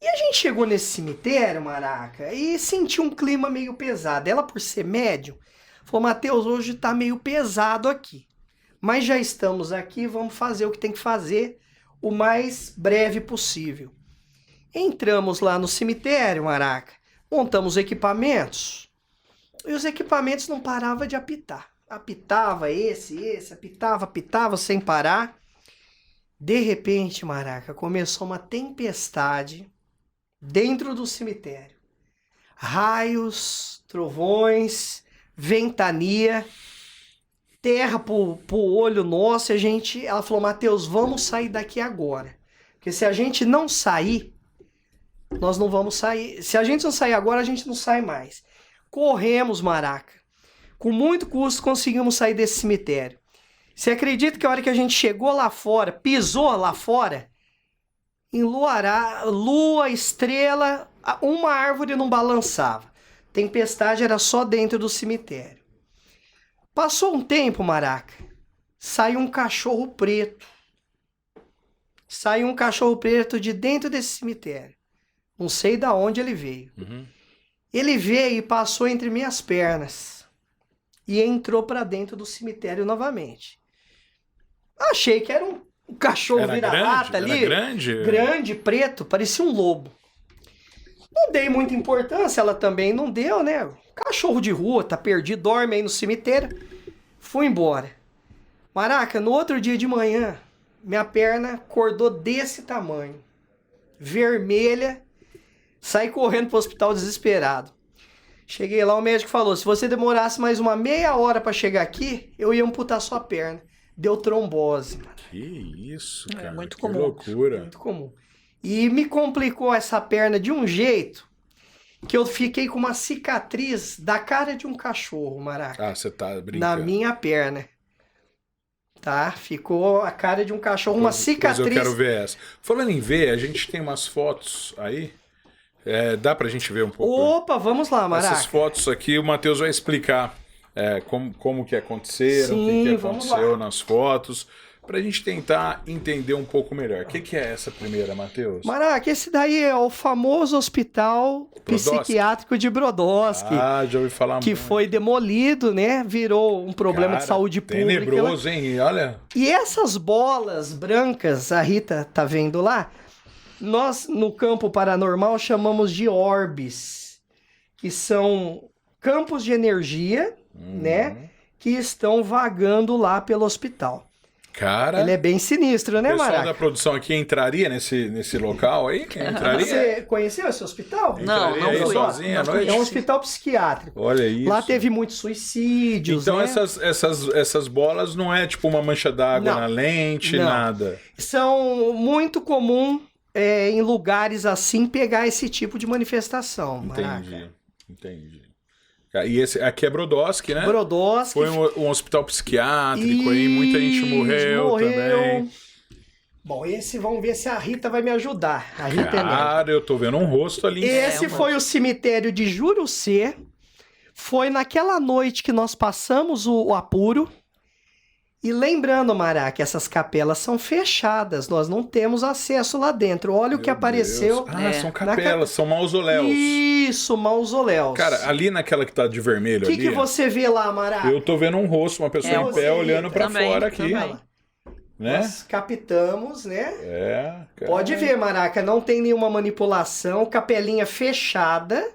E a gente chegou nesse cemitério, Maraca, e sentiu um clima meio pesado. Ela, por ser médium, falou, Matheus, hoje tá meio pesado aqui. Mas já estamos aqui, vamos fazer o que tem que fazer o mais breve possível. Entramos lá no cemitério, Maraca, montamos equipamentos, e os equipamentos não paravam de apitar. Apitava esse, apitava sem parar. De repente, Maraca, começou uma tempestade dentro do cemitério. Raios, trovões, ventania, terra pro olho nosso. E ela falou, Matheus, vamos sair daqui agora. Porque se a gente não sair, nós não vamos sair. Se a gente não sair agora, a gente não sai mais. Corremos, Maraca. Com muito custo conseguimos sair desse cemitério. Você acredita que a hora que a gente chegou lá fora, pisou lá fora, lua, estrela, uma árvore não balançava. Tempestade era só dentro do cemitério. Passou um tempo, Maraca, saiu um cachorro preto. Saiu um cachorro preto de dentro desse cemitério. Não sei de onde ele veio. Ele veio e passou entre minhas pernas. E entrou para dentro do cemitério novamente. Achei que era um cachorro vira-lata ali. Era grande? Grande, preto, parecia um lobo. Não dei muita importância, ela também não deu, né? Cachorro de rua, tá perdido, dorme aí no cemitério. Fui embora. Maraca, no outro dia de manhã, minha perna acordou desse tamanho. Vermelha. Saí correndo pro hospital desesperado. Cheguei lá, o médico falou, se você demorasse mais uma meia hora para chegar aqui, eu ia amputar sua perna. Deu trombose, mano. Que isso, cara. É muito que comum. loucura. Muito comum. E me complicou essa perna de um jeito que eu fiquei com uma cicatriz da cara de um cachorro, Maraca. Ah, você tá brincando. Na minha perna. Tá? Ficou a cara de um cachorro, uma cicatriz. Mas eu quero ver essa. Falando em ver, a gente tem umas fotos aí. Dá pra gente ver um pouco? Opa, vamos lá, Maraca. Essas fotos aqui, o Matheus vai explicar como que aconteceram, Sim, o que vamos aconteceu lá. nas fotos, pra gente tentar entender um pouco melhor. O que é essa primeira, Matheus? Maraca, esse daí é o famoso hospital Brodowski? psiquiátrico de Brodowski. Ah, já ouvi falar Que muito. foi demolido, né? Virou um problema Cara, de saúde pública. tenebroso, hein? E olha... E essas bolas brancas, a Rita tá vendo lá, nós no campo paranormal chamamos de orbes, que são campos de energia, né? Que estão vagando lá pelo hospital. Cara, Ele é bem sinistro, o né, pessoal da Maraca? produção aqui entraria nesse local aí? Entraria? Você conheceu esse hospital? Não, Entraria não aí fui. sozinha à Não noite? É um hospital psiquiátrico. Olha isso. Lá teve muitos suicídios, Então né? essas bolas não é tipo uma mancha d'água Não. na lente, Não. nada. São muito comum em lugares assim pegar esse tipo de manifestação. Maraca. Entendi. E esse aqui é Brodowski, né? Brodowski. Foi um hospital psiquiátrico aí, muita gente morreu também. Bom, esse vamos ver se a Rita vai me ajudar. A Rita é médica. Cara, eu tô vendo um rosto ali. Esse foi o cemitério de Jurucê. Foi naquela noite que nós passamos o apuro. E lembrando, Mará, que essas capelas são fechadas. Nós não temos acesso lá dentro. Olha o que Meu apareceu. Deus. Ah, são capelas, são mausoléus. Isso, mausoléus. Cara, ali naquela que tá de vermelho O que você vê lá, Mará? eu tô vendo um rosto, uma pessoa em você, pé olhando Rita, pra também, fora aqui. também. Né? Nós captamos, né? Cara. Pode ver, Maraca, não tem nenhuma manipulação, capelinha fechada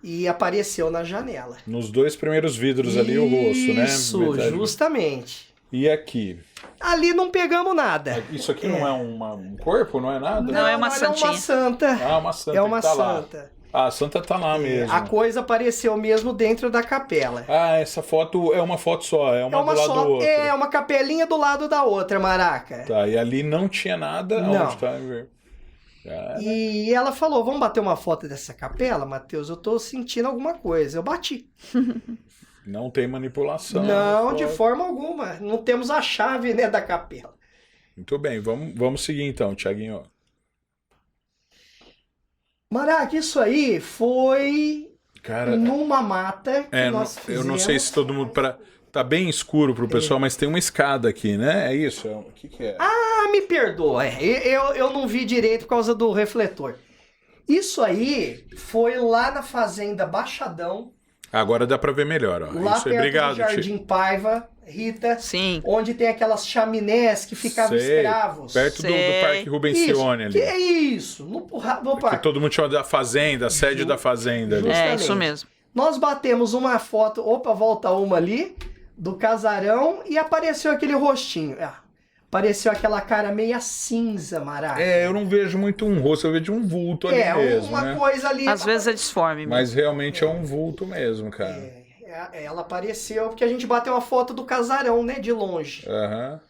e apareceu na janela. Nos dois primeiros vidros ali o rosto, né? Isso, Metade- justamente. E aqui? Ali não pegamos nada. Isso aqui não é um corpo, não é nada? Não, é uma olha, é uma santinha. santa. Ah, uma santa É uma que tá lá. santa. Ah, a Santa tá lá mesmo. A coisa apareceu mesmo dentro da capela. Ah, essa foto é uma foto só, é uma do lado do outro. É uma capelinha do lado da outra, Maraca. Tá, e ali não tinha nada. Não. Onde tá? E ela falou, vamos bater uma foto dessa capela, Matheus? Eu tô sentindo alguma coisa. Eu bati. Não tem manipulação. Não, de forma alguma. Não temos a chave, né, da capela. Muito bem, vamos seguir então, Thiaguinho. Maraca, isso aí foi Cara, numa mata que nós eu não fizemos. sei se todo mundo... Tá bem escuro pro pessoal, mas tem uma escada aqui, né? É isso? O que é? Ah, me perdoa. Eu não vi direito por causa do refletor. Isso aí foi lá na Fazenda Baixadão. Agora dá pra ver melhor, ó. Lá Isso aí, perto obrigado, do Jardim Paiva, Rita. Sim. Onde tem aquelas chaminés que ficavam escravos. Perto do Sei. Parque Rubensione ali. Que é isso? No Que parque. todo mundo chama da Fazenda, a sede da Fazenda ali. Justamente. É, isso mesmo. Nós batemos uma foto, opa, volta uma ali, do casarão e apareceu aquele rostinho. Apareceu aquela cara meia cinza, Maraca. Eu não vejo muito um rosto, eu vejo um vulto ali mesmo, uma né? coisa ali. Às vezes é disforme mesmo. Mas realmente é um vulto mesmo, cara. Ela apareceu porque a gente bateu uma foto do casarão, né, de longe. Aham.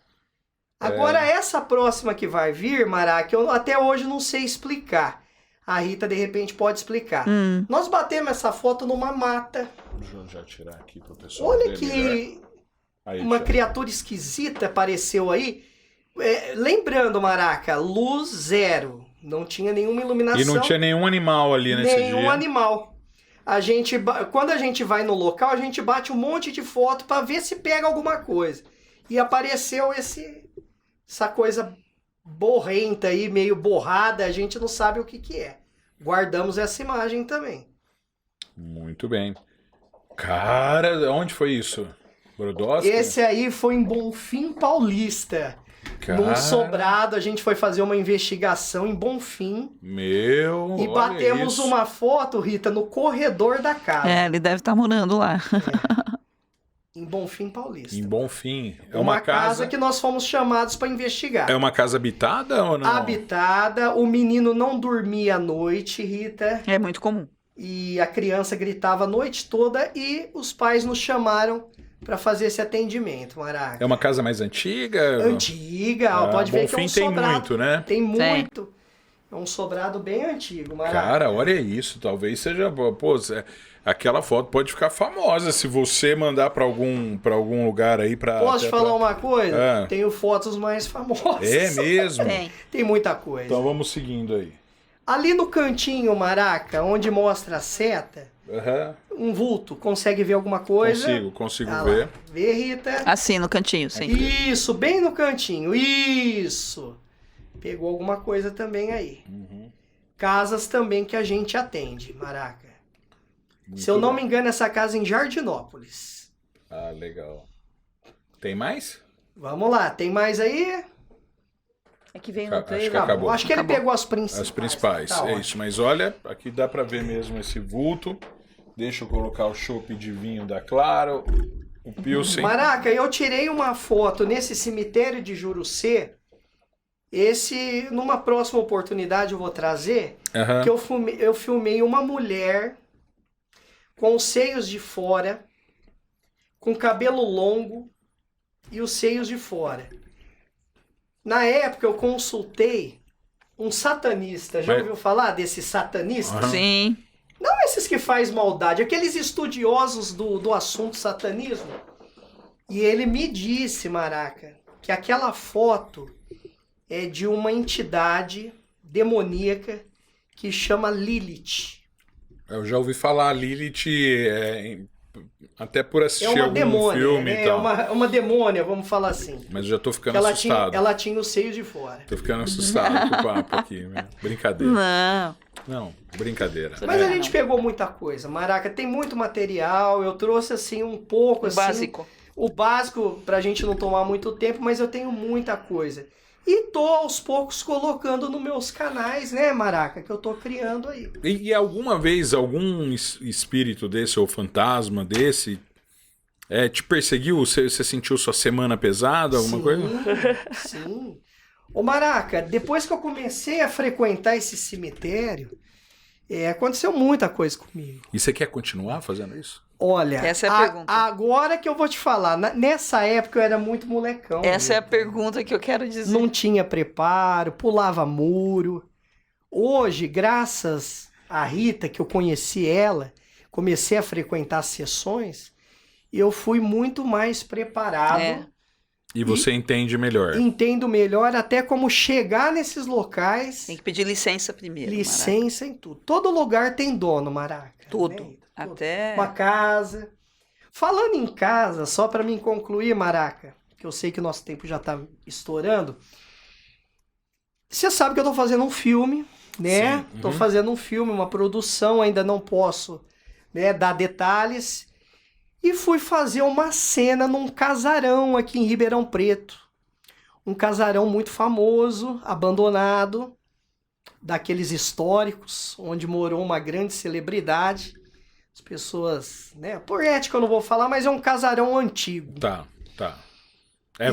Agora, essa próxima que vai vir, Maraca, eu até hoje não sei explicar. A Rita, de repente, pode explicar. Nós batemos essa foto numa mata. Deixa eu já tirar aqui pro pessoal. Olha ver que melhor. Aí, uma Thiago. criatura esquisita apareceu aí. Lembrando, Maraca, luz zero. Não tinha nenhuma iluminação. E não tinha nenhum animal ali nesse nenhum dia. animal. Quando a gente vai no local, a gente bate um monte de foto para ver se pega alguma coisa. E apareceu essa coisa borrenta aí, meio borrada, a gente não sabe o que é. Guardamos essa imagem também. Muito bem. Cara, onde foi isso? Brodowski? Esse aí foi em Bonfim Paulista. Num sobrado, a gente foi fazer uma investigação em Bonfim. Meu, E olha batemos isso. uma foto, Rita, no corredor da casa. Ele deve estar morando lá. Em Bonfim Paulista. Em Bonfim. É uma casa que nós fomos chamados para investigar. É uma casa habitada ou não? Habitada, o menino não dormia à noite, Rita, É muito comum. e a criança gritava a noite toda e os pais nos chamaram para fazer esse atendimento, Maraca. É uma casa mais antiga? Antiga, pode ver que é um Bonfim tem sobrado. muito, né? Tem muito. É um sobrado bem antigo, Maraca. Cara, olha isso. Talvez seja... Pô, aquela foto pode ficar famosa se você mandar para algum lugar aí para... Posso te falar uma coisa? É. Tenho fotos mais famosas. É mesmo? Tem muita coisa. Então vamos seguindo aí. Ali no cantinho, Maraca, onde mostra a seta, Aham. um vulto, consegue ver alguma coisa? Consigo Ah ver. lá. Vê, Rita? Assim, no cantinho, sim. Isso, bem no cantinho. Isso. Pegou alguma coisa também aí. Casas também que a gente atende, Maraca. Muito Se eu não bem. me engano, essa casa é em Jardinópolis. Ah, legal. Tem mais? Vamos lá, tem mais aí? É que veio Acho no trailer. que acabou. Acho que ele Acabou. pegou as principais. As principais, Tá é ótimo. isso. Mas olha, aqui dá pra ver mesmo esse vulto. Deixa eu colocar o chopp de vinho da Claro. O Pilsen. Maraca, eu tirei uma foto nesse cemitério de Jurucê. Numa próxima oportunidade eu vou trazer. Aham. Que eu filmei uma mulher com os seios de fora, com cabelo longo e os seios de fora. Na época eu consultei um satanista. Já Mas- ouviu falar desse satanista? Aham. Sim. Não esses que faz maldade, aqueles estudiosos do assunto satanismo. E ele me disse, Maraca, que aquela foto é de uma entidade demoníaca que chama Lilith. Eu já ouvi falar, Lilith, até por assistir É uma algum demônia, filme né? e tal. É uma demônia, vamos falar assim. Mas eu já tô ficando Ela assustado. tinha os seios de fora. Tô ficando assustado com o papo aqui. Né? Brincadeira. Não. Não, brincadeira. Mas É. a gente pegou muita coisa, Maraca. Tem muito material. Eu trouxe assim um pouco, assim, Básico. o básico pra gente não tomar muito tempo, mas eu tenho muita coisa. E tô aos poucos colocando nos meus canais, né, Maraca, que eu tô criando aí. E alguma vez algum espírito desse ou fantasma desse te perseguiu? Você sentiu sua semana pesada, alguma coisa? Sim. Ô, Maraca, depois que eu comecei a frequentar esse cemitério, Aconteceu muita coisa comigo. E você quer continuar fazendo isso? Olha, Essa é a pergunta. Agora que eu vou te falar, nessa época eu era muito molecão. Essa é a pergunta que eu quero dizer. Não tinha preparo, pulava muro. Hoje, graças a Rita, que eu conheci ela, comecei a frequentar as sessões, eu fui muito mais preparado. E você entende melhor. Entendo melhor até como chegar nesses locais. Tem que pedir licença primeiro. Licença em tudo. Todo lugar tem dono, Maraca. Tudo. Né? Até... Uma casa. Falando em casa, só para mim concluir, Maraca, que eu sei que o nosso tempo já tá estourando. Você sabe que eu tô fazendo um filme, né? Sim. Uhum. Tô fazendo um filme, uma produção, ainda não posso, né, dar detalhes. E fui fazer uma cena num casarão aqui em Ribeirão Preto. Um casarão muito famoso, abandonado, daqueles históricos, onde morou uma grande celebridade. As pessoas, né? Por ética eu não vou falar, mas é um casarão antigo. Tá.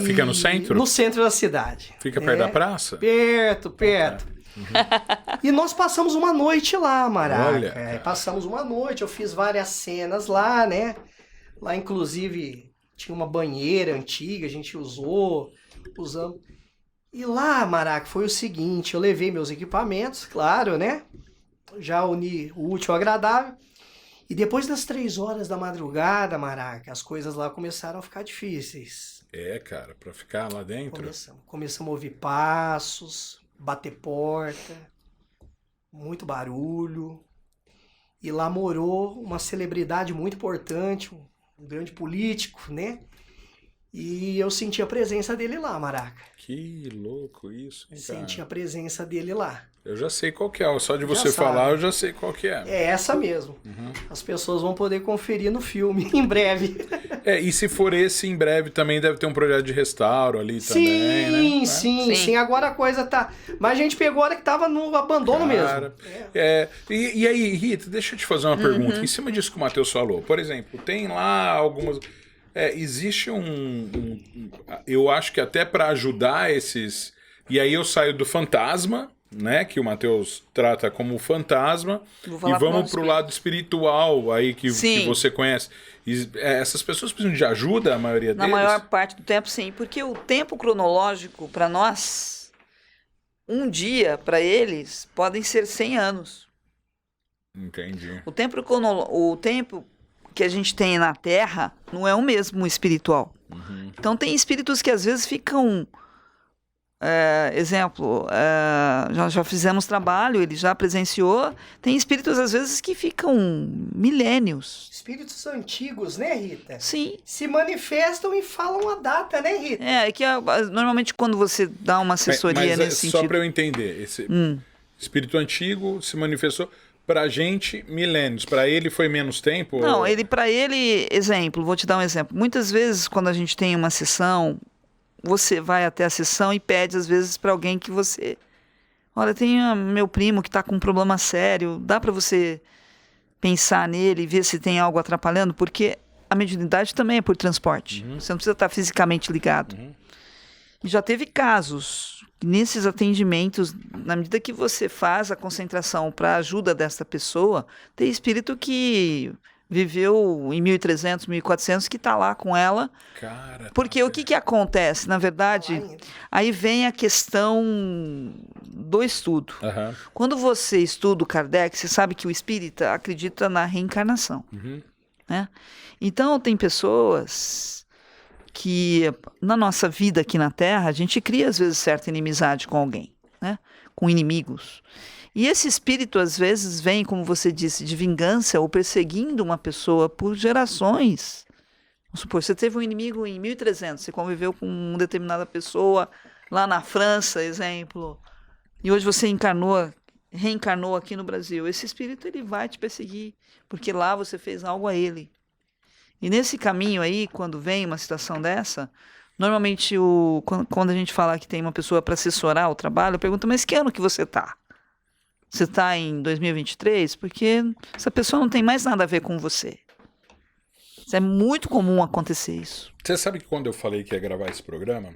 Fica no centro? No centro da cidade. Fica perto da praça? Perto. Uhum. E nós passamos uma noite lá, Maraca. Olha, passamos uma noite, eu fiz várias cenas lá, né? Lá, inclusive, tinha uma banheira antiga, a gente usamos. E lá, Maraca, foi o seguinte, eu levei meus equipamentos, claro, né? Já uni o útil ao agradável. E depois das 3 horas da madrugada, Maraca, as coisas lá começaram a ficar difíceis. Cara, pra ficar lá dentro. Começamos a ouvir passos, bater porta, muito barulho. E lá morou uma celebridade muito importante, um grande político, né? E eu senti a presença dele lá, Maraca. Que louco isso, hein, cara? Senti a presença dele lá. Eu já sei qual que é. Só de você falar, eu já sei qual que é. É essa mesmo. Uhum. As pessoas vão poder conferir no filme em breve. E se for esse, em breve também deve ter um projeto de restauro ali também, né? Sim. Agora a coisa tá... Mas a gente pegou a hora que tava no abandono mesmo. E aí, Rita, deixa eu te fazer uma pergunta. Em cima disso que o Matheus falou. Por exemplo, tem lá algumas... existe eu acho que até para ajudar esses... E aí eu saio do fantasma, né? Que o Matheus trata como fantasma. E vamos pro lado espiritual aí que você conhece. Essas pessoas precisam de ajuda, a maioria deles? Na maior parte do tempo, sim. Porque o tempo cronológico, para nós, um dia, para eles, podem ser 100 anos. Entendi. O tempo que a gente tem na Terra não é o mesmo espiritual. Uhum. Então, tem espíritos que às vezes ficam... já fizemos trabalho, ele já presenciou. Tem espíritos, às vezes, que ficam milênios. Espíritos antigos, né, Rita? Sim. Se manifestam e falam a data, né, Rita? Normalmente quando você dá uma assessoria nesse sentido... Só para eu entender, esse espírito antigo se manifestou... Pra gente, milênios. Pra ele foi menos tempo? Não, para ele, exemplo, vou te dar um exemplo. Muitas vezes, quando a gente tem uma sessão, você vai até a sessão e pede, às vezes, para alguém que você... Olha, tem meu primo que está com um problema sério, dá para você pensar nele e ver se tem algo atrapalhando? Porque a mediunidade também é por transporte. Uhum. Você não precisa estar fisicamente ligado. Uhum. E já teve casos... Nesses atendimentos, na medida que você faz a concentração para a ajuda dessa pessoa, tem espírito que viveu em 1300, 1400, que está lá com ela. Cara, porque o que acontece? Na verdade, aí vem a questão do estudo. Uhum. Quando você estuda o Kardec, você sabe que o espírita acredita na reencarnação. Uhum. Né? Então, tem pessoas... que na nossa vida aqui na Terra, a gente cria às vezes certa inimizade com alguém, né? Com inimigos. E esse espírito às vezes vem, como você disse, de vingança ou perseguindo uma pessoa por gerações. Vamos supor, você teve um inimigo em 1300, você conviveu com uma determinada pessoa lá na França, exemplo, e hoje você reencarnou aqui no Brasil. Esse espírito ele vai te perseguir, porque lá você fez algo a ele. E nesse caminho aí, quando vem uma situação dessa, normalmente quando a gente fala que tem uma pessoa para assessorar o trabalho, eu pergunto, mas que ano que você está? Você está em 2023? Porque essa pessoa não tem mais nada a ver com você. É muito comum acontecer isso. Você sabe que quando eu falei que ia gravar esse programa,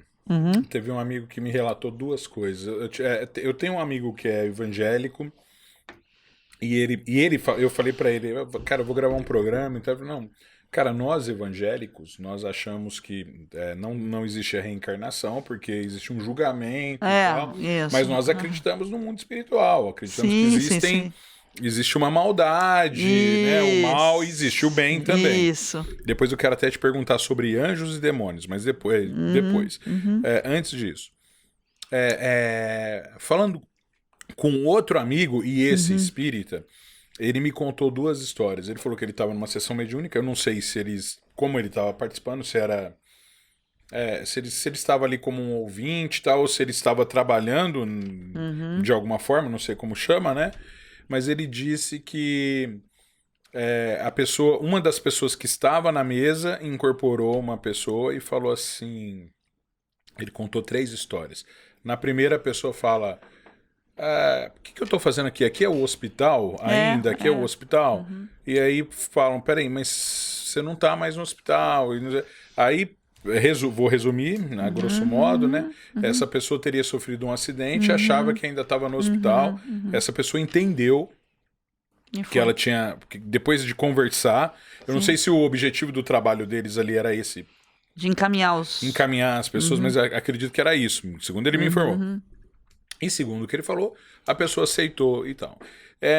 teve um amigo que me relatou 2 coisas. Eu tenho um amigo que é evangélico, Eu falei pra ele, cara, eu vou gravar um programa, então ele falou, não, cara, nós evangélicos, nós achamos que não existe a reencarnação, porque existe um julgamento e tal, isso. mas nós acreditamos no mundo espiritual, acreditamos que sim. existe uma maldade, né? O mal, existe o bem também. Isso. Depois eu quero até te perguntar sobre anjos e demônios, mas depois. Antes disso, falando com outro amigo e esse espírita, ele me contou 2 histórias. Ele falou que ele estava numa sessão mediúnica. Eu não sei como ele estava participando, se era se ele estava ali como um ouvinte, tal, ou se ele estava trabalhando de alguma forma, não sei como chama, né? Mas ele disse que uma das pessoas que estava na mesa incorporou uma pessoa e falou assim. Ele contou 3 histórias. Na primeira, a pessoa fala: o que eu estou fazendo aqui? Aqui é o hospital ainda? Aqui é o hospital? E aí falam: peraí, mas você não está mais no hospital. Aí, vou resumir, a grosso modo, né? Essa pessoa teria sofrido um acidente, achava que ainda estava no hospital. Essa pessoa entendeu que ela tinha... Depois de conversar, eu não sei se o objetivo do trabalho deles ali era esse. De encaminhar as pessoas, mas acredito que era isso, segundo ele me informou. E segundo o que ele falou, a pessoa aceitou e tal.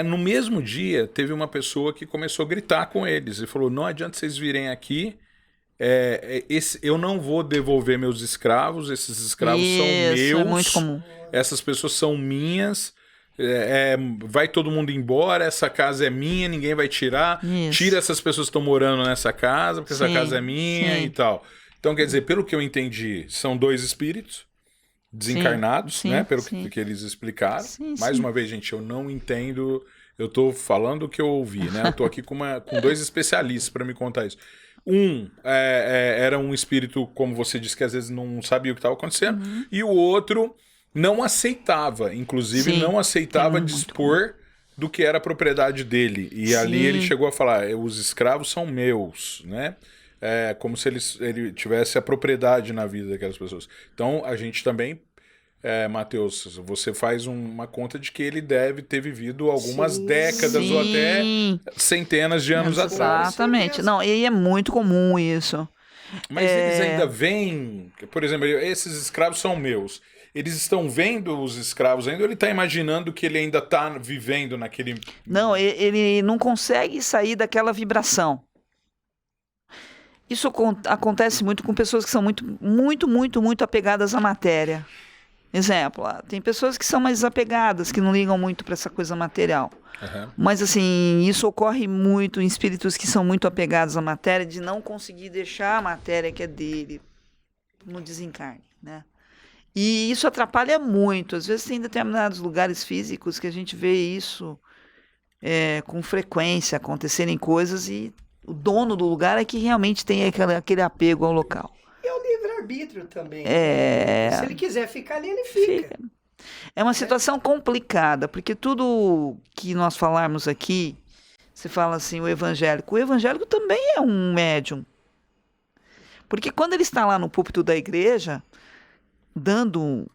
No mesmo dia, teve uma pessoa que começou a gritar com eles e falou: não adianta vocês virem aqui, eu não vou devolver meus escravos, esses escravos são meus. É muito comum. Essas pessoas são minhas. Vai todo mundo embora, essa casa é minha, ninguém vai tirar. Tira essas pessoas que estão morando nessa casa, porque essa casa é minha e tal. Então, quer dizer, pelo que eu entendi, são 2 espíritos desencarnados, né? Pelo que eles explicaram. Mais uma vez, gente, eu não entendo, eu tô falando o que eu ouvi, né? Eu tô aqui com 2 especialistas para me contar isso. Era um espírito, como você disse, que às vezes não sabia o que estava acontecendo, e o outro não aceitava, inclusive não aceitava dispor do que era a propriedade dele. E ali ele chegou a falar: os escravos são meus, né? Como se ele tivesse a propriedade na vida daquelas pessoas. Então, a gente também, Matheus, você faz uma conta de que ele deve ter vivido algumas décadas ou até centenas de anos atrás. Exatamente. Não, e é muito comum isso. Mas eles ainda veem... Por exemplo, esses escravos são meus. Eles estão vendo os escravos ainda, ou ele está imaginando que ele ainda está vivendo naquele... Não, ele não consegue sair daquela vibração. Isso acontece muito com pessoas que são muito apegadas à matéria. Exemplo, tem pessoas que são mais desapegadas, que não ligam muito para essa coisa material. Mas, assim, isso ocorre muito em espíritos que são muito apegados à matéria, de não conseguir deixar a matéria que é dele no desencarne, né? E isso atrapalha muito. Às vezes tem determinados lugares físicos que a gente vê isso com frequência, acontecerem coisas e o dono do lugar é que realmente tem aquele apego ao local. E é o livre-arbítrio também. Se ele quiser ficar ali, ele fica. É uma situação complicada, porque tudo que nós falarmos aqui, você fala assim, o evangélico também é um médium. Porque quando ele está lá no púlpito da igreja, dando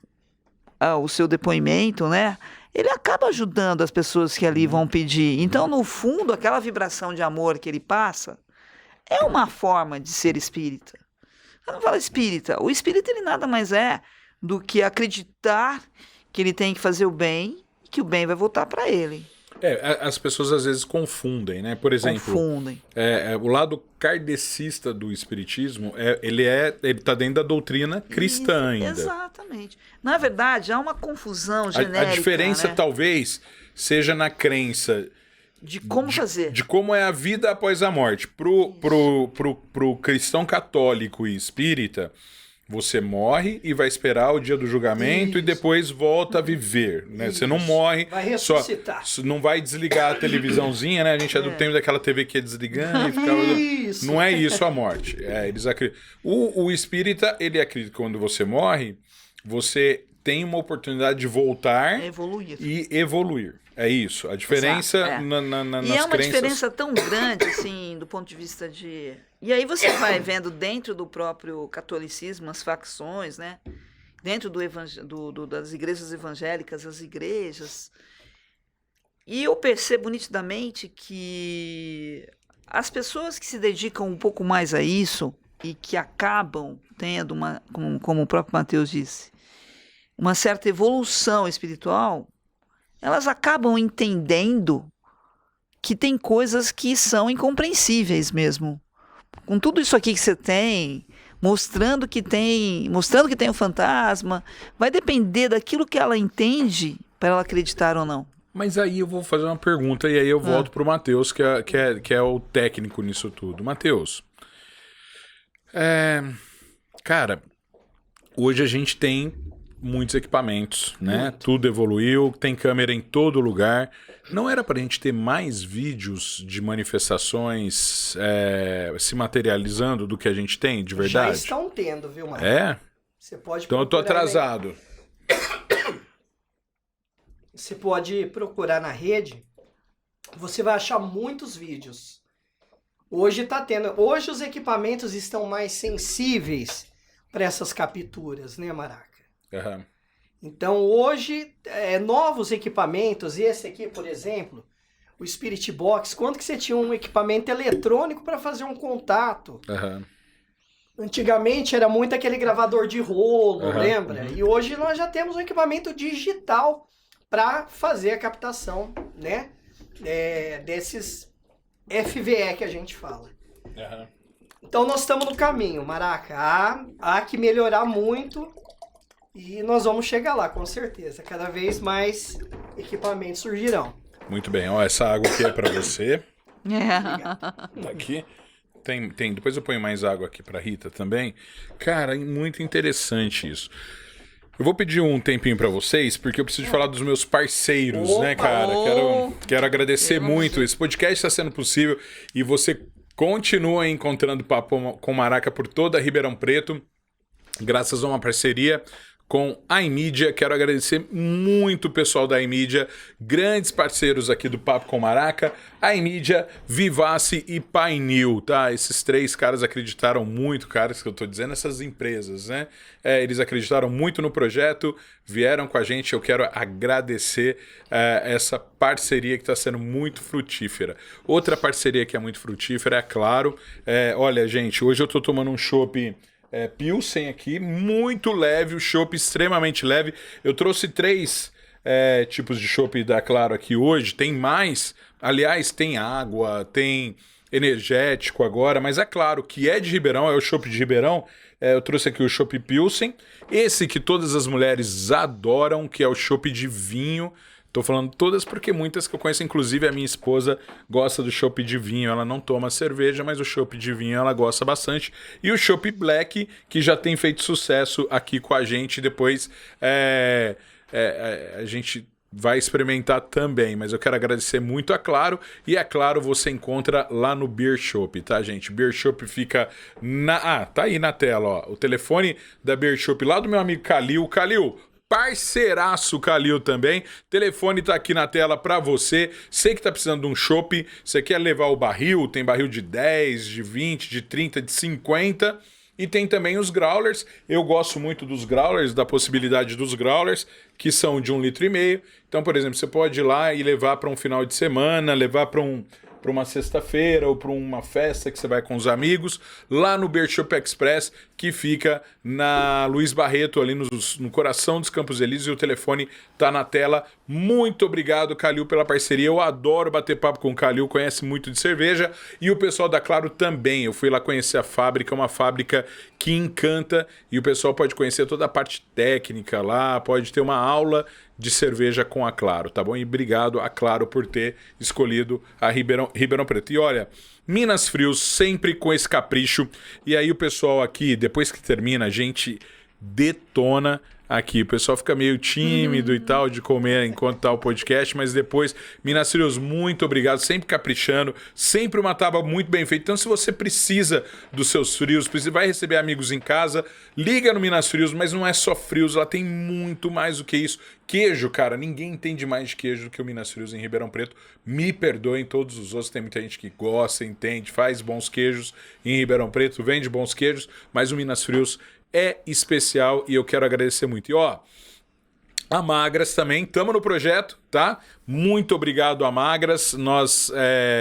o seu depoimento, né? Ele acaba ajudando as pessoas que ali vão pedir. Então, no fundo, aquela vibração de amor que ele passa é uma forma de ser espírita. Eu não falo espírita. O espírita, ele nada mais é do que acreditar que ele tem que fazer o bem e que o bem vai voltar para ele. As pessoas às vezes confundem, né? Por exemplo, o lado kardecista do espiritismo, ele está dentro da doutrina cristã ainda. Exatamente. Na verdade, há uma confusão genérica. A diferença, né? Talvez seja na crença de como fazer. De como é a vida após a morte. Pro cristão católico e espírita, você morre e vai esperar o dia do julgamento e depois volta a viver, né? Você não morre, vai ressuscitar. Não vai desligar a televisãozinha, né? A gente é do tempo daquela TV que ia desligando e ficava... Não é isso a morte. Eles acreditam. O espírita, ele acredita que quando você morre, você tem uma oportunidade de voltar e evoluir. É isso. A diferença nas crenças... E é uma crenças... diferença tão grande, assim, do ponto de vista de... E aí você vai vendo dentro do próprio catolicismo as facções, né? Dentro das igrejas evangélicas, as igrejas. E eu percebo nitidamente que as pessoas que se dedicam um pouco mais a isso e que acabam tendo como o próprio Matheus disse, uma certa evolução espiritual, elas acabam entendendo que tem coisas que são incompreensíveis mesmo. Com tudo isso aqui que você tem, mostrando que tem um fantasma, vai depender daquilo que ela entende para ela acreditar ou não. Mas aí eu vou fazer uma pergunta e aí eu volto pro Matheus, que é o técnico nisso tudo. Matheus, cara, hoje a gente tem muitos equipamentos, né? Tudo evoluiu, tem câmera em todo lugar. Não era pra gente ter mais vídeos de manifestações se materializando do que a gente tem, de verdade? Já estão tendo, viu, Marcos? É? Você pode Então eu tô procurar atrasado. Você pode procurar na rede, você vai achar muitos vídeos. Hoje os equipamentos estão mais sensíveis para essas capturas, né, Maraca? Uhum. Então hoje, novos equipamentos, e esse aqui, por exemplo, o Spirit Box, quando que você tinha um equipamento eletrônico para fazer um contato? Uhum. Antigamente era muito aquele gravador de rolo, lembra? E hoje nós já temos um equipamento digital para fazer a captação, né? Desses FVE que a gente fala. Uhum. Então nós estamos no caminho, Maraca. Há que melhorar muito e nós vamos chegar lá, com certeza. Cada vez mais equipamentos surgirão. Muito bem. Ó, essa água aqui é para você. É. Tá aqui. Tem. Depois eu ponho mais água aqui pra Rita também. Cara, muito interessante isso. Eu vou pedir um tempinho pra vocês, porque eu preciso falar dos meus parceiros, né, cara? Quero agradecer muito. Esse podcast está sendo possível e você continua encontrando Papo com Maraca por toda Ribeirão Preto, graças a uma parceria com a iMedia. Quero agradecer muito o pessoal da iMedia, grandes parceiros aqui do Papo com Maraca, a iMedia, Vivace e Painil, tá? Esses três caras acreditaram muito, caras que eu tô dizendo, essas empresas, né? Eles acreditaram muito no projeto, vieram com a gente, eu quero agradecer essa parceria que está sendo muito frutífera. Outra parceria que é muito frutífera é, claro, olha, gente, hoje eu tô tomando um chopp Pilsen aqui, muito leve, o chopp extremamente leve. Eu trouxe 3 tipos de chopp da Claro aqui hoje, tem mais, aliás, tem água, tem energético agora, mas é claro que é de Ribeirão, é o chopp de Ribeirão. Eu trouxe aqui o chopp Pilsen, esse que todas as mulheres adoram, que é o chopp de vinho. Tô falando todas porque muitas que eu conheço, inclusive a minha esposa, gosta do chopp de vinho. Ela não toma cerveja, mas o chopp de vinho ela gosta bastante. E o chopp Black, que já tem feito sucesso aqui com a gente. Depois a gente vai experimentar também. Mas eu quero agradecer muito a Claro. E a Claro você encontra lá no Beer Shop, tá, gente? Beer Shop fica tá aí na tela, ó. O telefone da Beer Shop lá do meu amigo Calil. Calil, parceiraço Calil também. Telefone tá aqui na tela pra você. Você que tá precisando de um chopp, você quer levar o barril, tem barril de 10, de 20, de 30, de 50. E tem também os growlers. Eu gosto muito dos growlers, da possibilidade dos growlers, que são de 1,5 litro. Então, por exemplo, você pode ir lá e levar para um final de semana, levar para uma sexta-feira ou para uma festa que você vai com os amigos, lá no Beer Shop Express, que fica na Luiz Barreto, ali no coração dos Campos Elíseos, e o telefone tá na tela. Muito obrigado, Calil, pela parceria. Eu adoro bater papo com o Calil, conhece muito de cerveja, e o pessoal da Claro também. Eu fui lá conhecer a fábrica, uma fábrica que encanta, e o pessoal pode conhecer toda a parte técnica lá, pode ter uma aula de cerveja com a Claro, tá bom? E obrigado a Claro por ter escolhido a Ribeirão Preto. E olha, Minas Frios sempre com esse capricho. E aí o pessoal aqui, depois que termina, a gente detona aqui. O pessoal fica meio tímido e tal de comer enquanto tá o podcast, mas depois, Minas Frios, muito obrigado, sempre caprichando, sempre uma tábua muito bem feita. Então, se você precisa dos seus frios, vai receber amigos em casa, liga no Minas Frios, mas não é só frios, lá tem muito mais do que isso. Queijo, cara, ninguém entende mais de queijo do que o Minas Frios em Ribeirão Preto. Me perdoem todos os outros, tem muita gente que gosta, entende, faz bons queijos em Ribeirão Preto, vende bons queijos, mas o Minas Frios é especial e eu quero agradecer muito. E ó, A Magras também, estamos no projeto, tá? Muito obrigado a Magras. Nós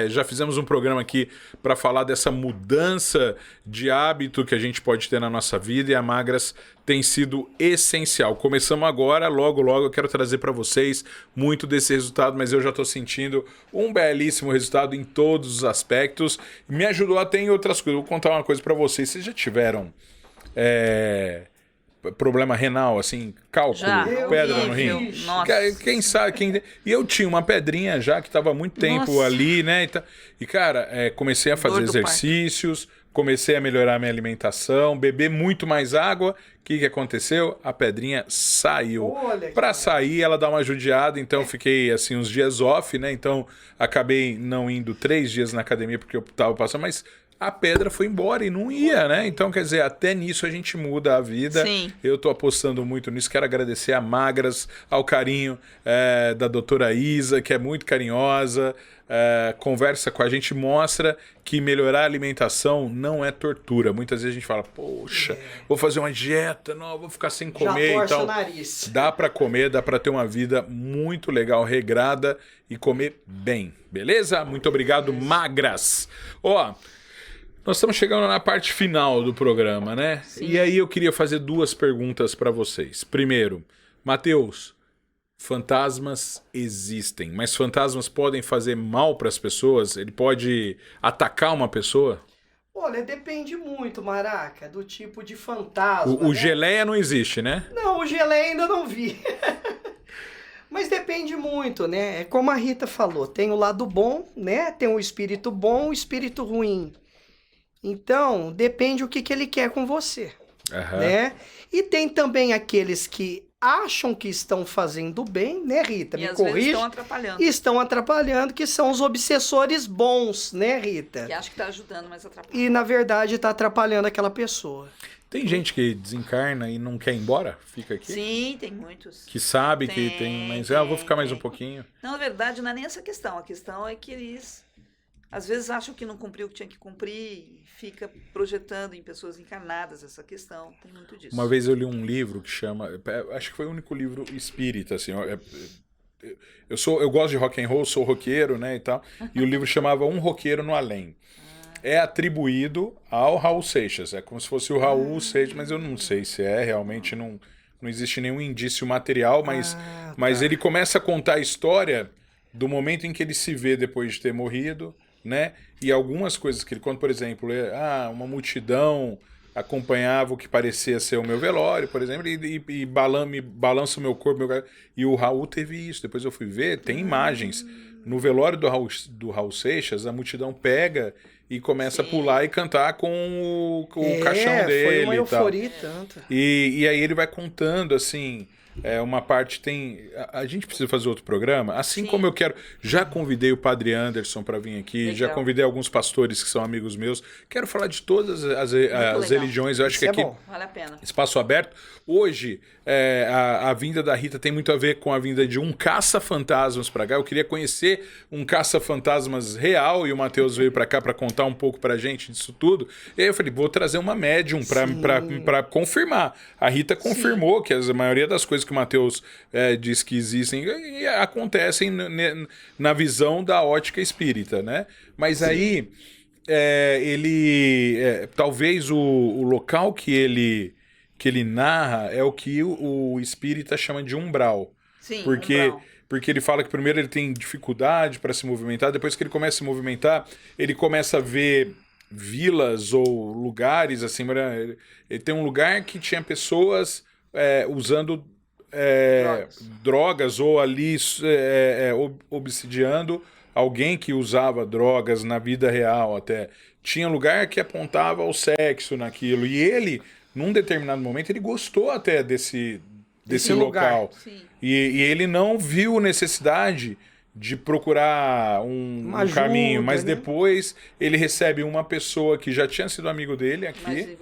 já fizemos um programa aqui para falar dessa mudança de hábito que a gente pode ter na nossa vida e a Magras tem sido essencial. Começamos agora, logo eu quero trazer para vocês muito desse resultado, mas eu já estou sentindo um belíssimo resultado em todos os aspectos. Me ajudou até em outras coisas. Vou contar uma coisa para vocês. Vocês já tiveram... problema renal, assim, cálculo, pedra no rim. Nossa. Quem sabe, e eu tinha uma pedrinha já que estava há muito tempo ali, né? E cara, comecei a fazer exercícios, comecei a melhorar a minha alimentação, beber muito mais água. O que aconteceu? A pedrinha saiu. Para sair, ela dá uma judiada, então eu fiquei assim uns dias off, né? Então acabei não indo 3 dias na academia porque eu tava passando, mas a pedra foi embora e não ia, né? Então, quer dizer, até nisso a gente muda a vida. Sim. Eu tô apostando muito nisso. Quero agradecer a Magras, ao carinho da doutora Isa, que é muito carinhosa, conversa com a gente, mostra que melhorar a alimentação não é tortura. Muitas vezes a gente fala, poxa, vou fazer uma dieta, não, vou ficar sem comer Já e tal. o nariz. Dá para comer, dá para ter uma vida muito legal, regrada e comer bem, beleza? Muito obrigado, Magras. Ó... Nós estamos chegando na parte final do programa, né? Sim. E aí eu queria fazer 2 perguntas para vocês. Primeiro, Matheus, fantasmas existem, mas fantasmas podem fazer mal para as pessoas? Ele pode atacar uma pessoa? Olha, depende muito, Maraca, do tipo de fantasma. O né? geleia não existe, né? Não, o geleia ainda não vi. Mas depende muito, né? É como a Rita falou, tem o lado bom, né? Tem o espírito bom, o espírito ruim. Então, depende o que ele quer com você, né? E tem também aqueles que acham que estão fazendo bem, né, Rita? Me corrige. Estão atrapalhando. Estão atrapalhando, que são os obsessores bons, né, Rita? Que acha que está ajudando, mas atrapalhando. E, na verdade, está atrapalhando aquela pessoa. Tem gente que desencarna e não quer ir embora? Fica aqui? Sim, tem muitos. Que sabe que tem, mas eu vou ficar mais um pouquinho. Não, na verdade, não é nem essa questão. A questão é que eles... Às vezes acham que não cumpriu o que tinha que cumprir e fica projetando em pessoas encarnadas essa questão. Tem muito disso. Uma vez eu li um livro que chama... Acho que foi o único livro espírita, assim. Eu gosto de rock and roll, sou roqueiro, né, e tal. E o livro chamava Um Roqueiro no Além. É atribuído ao Raul Seixas. É como se fosse o Raul Seixas, mas eu não sei se realmente não existe nenhum indício material, mas ele começa a contar a história do momento em que ele se vê depois de ter morrido, né? E algumas coisas que ele conta, por exemplo, uma multidão acompanhava o que parecia ser o meu velório, por exemplo, e balança o meu corpo, e o Raul teve isso. Depois eu fui ver, tem imagens. No velório do Raul Seixas, a multidão pega e começa a pular e cantar com o caixão dele. Foi uma e euforia tal. tanto. E aí ele vai contando, assim... uma parte tem... A gente precisa fazer outro programa, assim como eu quero... Já convidei o Padre Anderson para vir aqui, Legal. já convidei alguns pastores que são amigos meus. Quero falar de todas as religiões. Eu acho que aqui... bom. Vale a pena. Espaço aberto. Hoje, a vinda da Rita tem muito a ver com a vinda de um caça-fantasmas para cá. Eu queria conhecer um caça-fantasmas real e o Matheus veio para cá para contar um pouco pra gente disso tudo. E aí eu falei, vou trazer uma médium para confirmar. A Rita confirmou que a maioria das coisas que o Matheus diz que existem acontecem na visão da ótica espírita, né? Mas aí talvez o local que ele narra é o que o espírita chama de umbral. Sim, Porque umbral. ele fala que primeiro ele tem dificuldade para se movimentar, depois que ele começa a se movimentar, ele começa a ver vilas ou lugares, assim, ele tem um lugar que tinha pessoas usando drogas ou ali obsidiando alguém que usava drogas na vida real até. Tinha lugar que apontava ao sexo naquilo. E ele, num determinado momento, ele gostou até desse local. E ele não viu necessidade de procurar um caminho. Mas depois ele recebe uma pessoa que já tinha sido amigo dele aqui,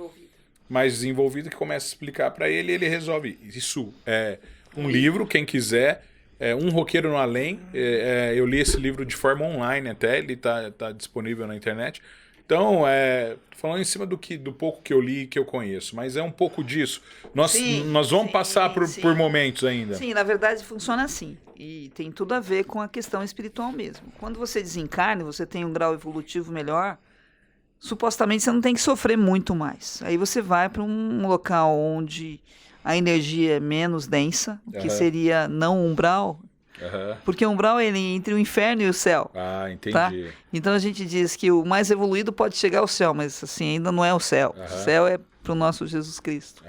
mais desenvolvido, que começa a explicar para ele, e ele resolve. Isso é um livro, quem quiser, Um Roqueiro no Além. Eu li esse livro de forma online até, ele tá disponível na internet. Então, falando em cima do pouco que eu li e que eu conheço, mas é um pouco disso. Nós vamos passar por momentos ainda. Sim, na verdade funciona assim. E tem tudo a ver com a questão espiritual mesmo. Quando você desencarna, você tem um grau evolutivo melhor, supostamente você não tem que sofrer muito mais. Aí você vai para um local onde a energia é menos densa, que seria não umbral. Porque o umbral é entre o inferno e o céu. Ah, entendi. Tá? Então a gente diz que o mais evoluído pode chegar ao céu, mas assim, ainda não é o céu. O céu é para o nosso Jesus Cristo.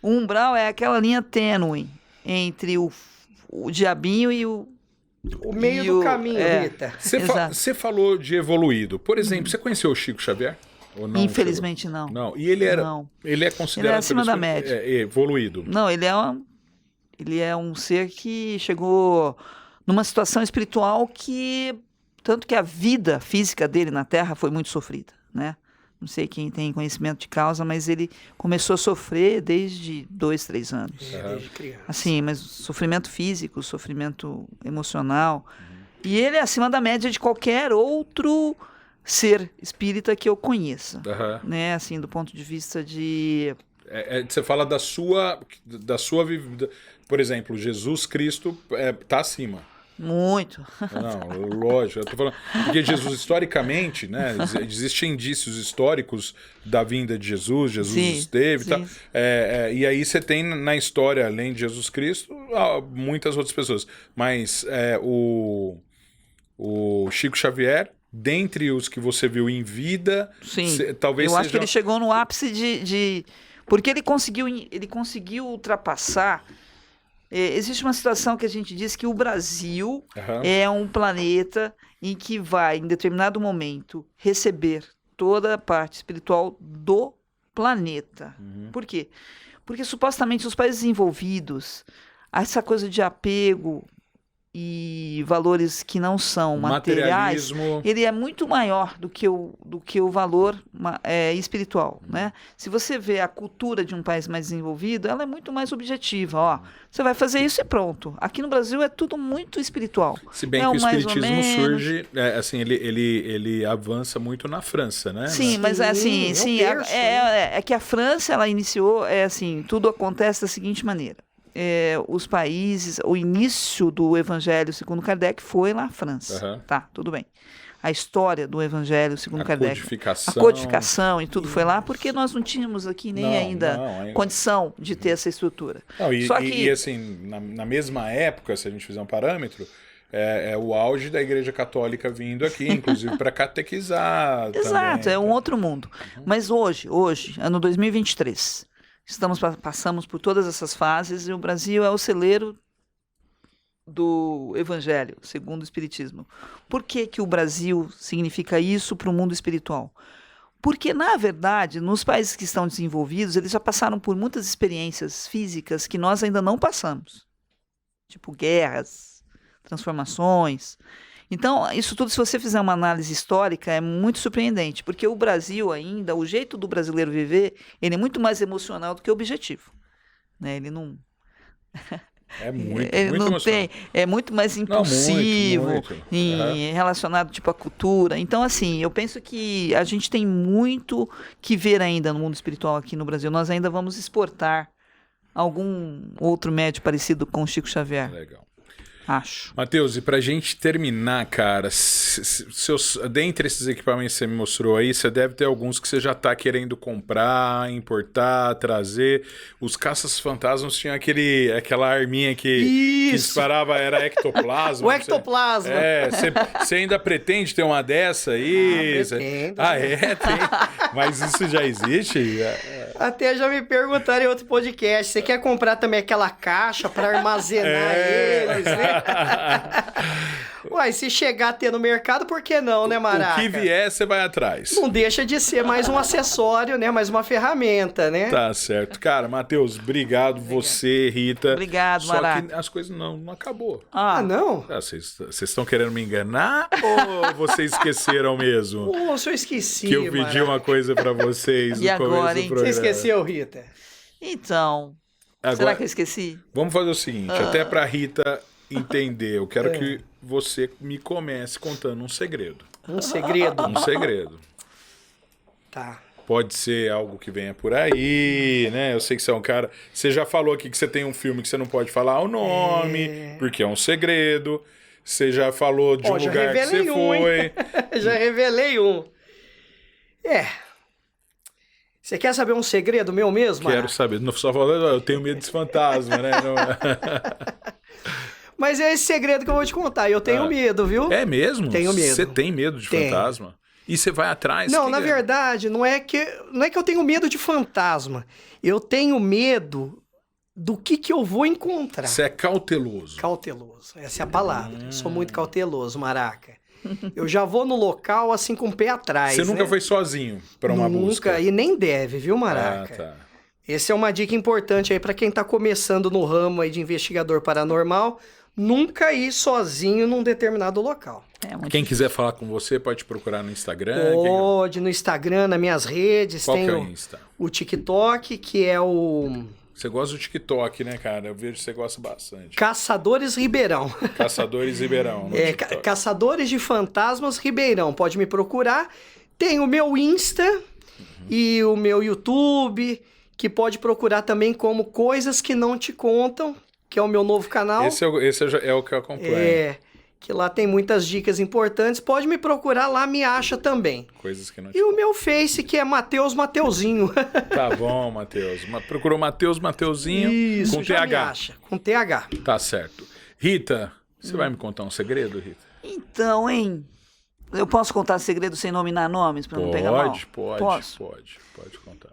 O umbral é aquela linha tênue entre o diabinho e o meio do caminho, Rita. Você falou de evoluído. Por exemplo, você conheceu o Chico Xavier? Ou não? Infelizmente não. Não. E ele é considerado... Ele é acima da média. Evoluído. Não, ele é um ser que chegou numa situação espiritual que... Tanto que a vida física dele na Terra foi muito sofrida, né? Não sei quem tem conhecimento de causa, mas ele começou a sofrer desde 2, 3 anos. Desde criança. Assim, mas sofrimento físico, sofrimento emocional. E ele é acima da média de qualquer outro ser espírita que eu conheça. Né? Assim, do ponto de vista de... Você fala da sua vida. Por exemplo, Jesus Cristo está acima. Muito. Não, lógico. Eu tô falando, porque Jesus, historicamente, né, existem indícios históricos da vinda de Jesus esteve e tal. E aí você tem na história, além de Jesus Cristo, muitas outras pessoas. Mas o Chico Xavier, dentre os que você viu em vida, talvez eu acho que ele chegou no ápice de... Porque ele conseguiu ultrapassar... Existe uma situação que a gente diz que o Brasil é um planeta em que vai, em determinado momento, receber toda a parte espiritual do planeta. Por quê? Porque supostamente os países envolvidos, essa coisa de apego e valores que não são materiais, ele é muito maior do que o valor espiritual, né? Se você vê a cultura de um país mais desenvolvido, ela é muito mais objetiva. Ó, você vai fazer isso e pronto. Aqui no Brasil é tudo muito espiritual. Se bem que o espiritismo surge, assim, ele avança muito na França, né? Sim, mas assim, é que a França, ela iniciou, assim, tudo acontece da seguinte maneira. Os países, o início do Evangelho segundo Kardec foi na França. Tá, tudo bem. A história do Evangelho segundo Kardec, a codificação e tudo foi lá, porque nós não tínhamos aqui nem ainda condição de ter essa estrutura. Só que assim, na mesma época, se a gente fizer um parâmetro, é o auge da Igreja Católica vindo aqui, inclusive para catequizar. Exato, também, é um outro mundo. Mas hoje, ano 2023... Passamos por todas essas fases e o Brasil é o celeiro do Evangelho, segundo o Espiritismo. Por que o Brasil significa isso para o mundo espiritual? Porque, na verdade, nos países que estão desenvolvidos, eles já passaram por muitas experiências físicas que nós ainda não passamos. Tipo guerras, transformações. Então, isso tudo, se você fizer uma análise histórica, é muito surpreendente, porque o Brasil ainda, o jeito do brasileiro viver, ele é muito mais emocional do que objetivo. Né? Ele não... Ele muito não tem, é muito mais impulsivo, muito. Relacionado tipo à cultura. Então, assim, eu penso que a gente tem muito que ver ainda no mundo espiritual aqui no Brasil. Nós ainda vamos exportar algum outro médio parecido com o Chico Xavier. Legal. Acho. Matheus, e pra gente terminar, cara, dentre esses equipamentos que você me mostrou aí, você deve ter alguns que você já tá querendo comprar, importar, trazer. Os caças fantasmas tinham aquela arminha que disparava, era ectoplasma. O ectoplasma. Você ainda pretende ter uma dessa aí? Pretendo. Tem. Mas isso já existe? Até já me perguntaram em outro podcast, você quer comprar também aquela caixa para armazenar eles, né? Uai, se chegar a ter no mercado, por que não, né, Maraca? O que vier, você vai atrás. Não deixa de ser mais um acessório, né? Mais uma ferramenta, né? Tá certo. Cara, Matheus, obrigado. Você, Rita. Obrigado, Maraca. Só que as coisas não acabou. Não? Vocês estão querendo me enganar ou vocês esqueceram mesmo? Se eu esqueci, que eu pedi uma coisa pra vocês no começo do programa. Você esqueceu, Rita? Então, será que eu esqueci? Vamos fazer o seguinte, até pra Rita entender, eu quero que você me comece contando um segredo. Um segredo? Um segredo. Tá. Pode ser algo que venha por aí, né? Eu sei que você é um cara... Você já falou aqui que você tem um filme que você não pode falar o nome, porque é um segredo. Você já falou de um lugar que você foi. Já revelei um. Você quer saber um segredo meu mesmo? Quero saber. Não só falando, eu tenho medo desse fantasma, né? Mas é esse segredo que eu vou te contar. Eu tenho medo, viu? É mesmo? Tenho medo. Você tem medo de fantasma? E você vai atrás? Não, na verdade, não é que eu tenho medo de fantasma. Eu tenho medo do que eu vou encontrar. Você é cauteloso. Cauteloso. Essa é a palavra. Eu sou muito cauteloso, Maraca. Eu já vou no local assim com o pé atrás. Você nunca foi sozinho para uma busca? Nunca, e nem deve, viu, Maraca? Tá. Essa é uma dica importante aí para quem tá começando no ramo aí de investigador paranormal. Nunca ir sozinho num determinado local. Quem quiser falar com você, pode procurar no Instagram. Pode, no Instagram, nas minhas redes. Qual tem que é o Insta? O TikTok, que é o... Você gosta do TikTok, né, cara? Eu vejo que você gosta bastante. Caçadores Ribeirão. Caçadores Ribeirão. Caçadores de Fantasmas Ribeirão. Pode me procurar. Tem o meu Insta e o meu YouTube, que pode procurar também como Coisas Que Não Te Contam, que é o meu novo canal. Esse é o que eu acompanho. Que lá tem muitas dicas importantes. Pode me procurar lá, me acha também. Coisas que não te E o meu Face, que é Matheus Mateuzinho. Tá bom, Matheus. Procurou Matheus Mateuzinho. Isso, com já TH. me acha, com TH. Tá certo. Rita, você vai me contar um segredo, Rita? Então, hein? Eu posso contar segredo sem nominar nomes para não pegar mal? Pode contar.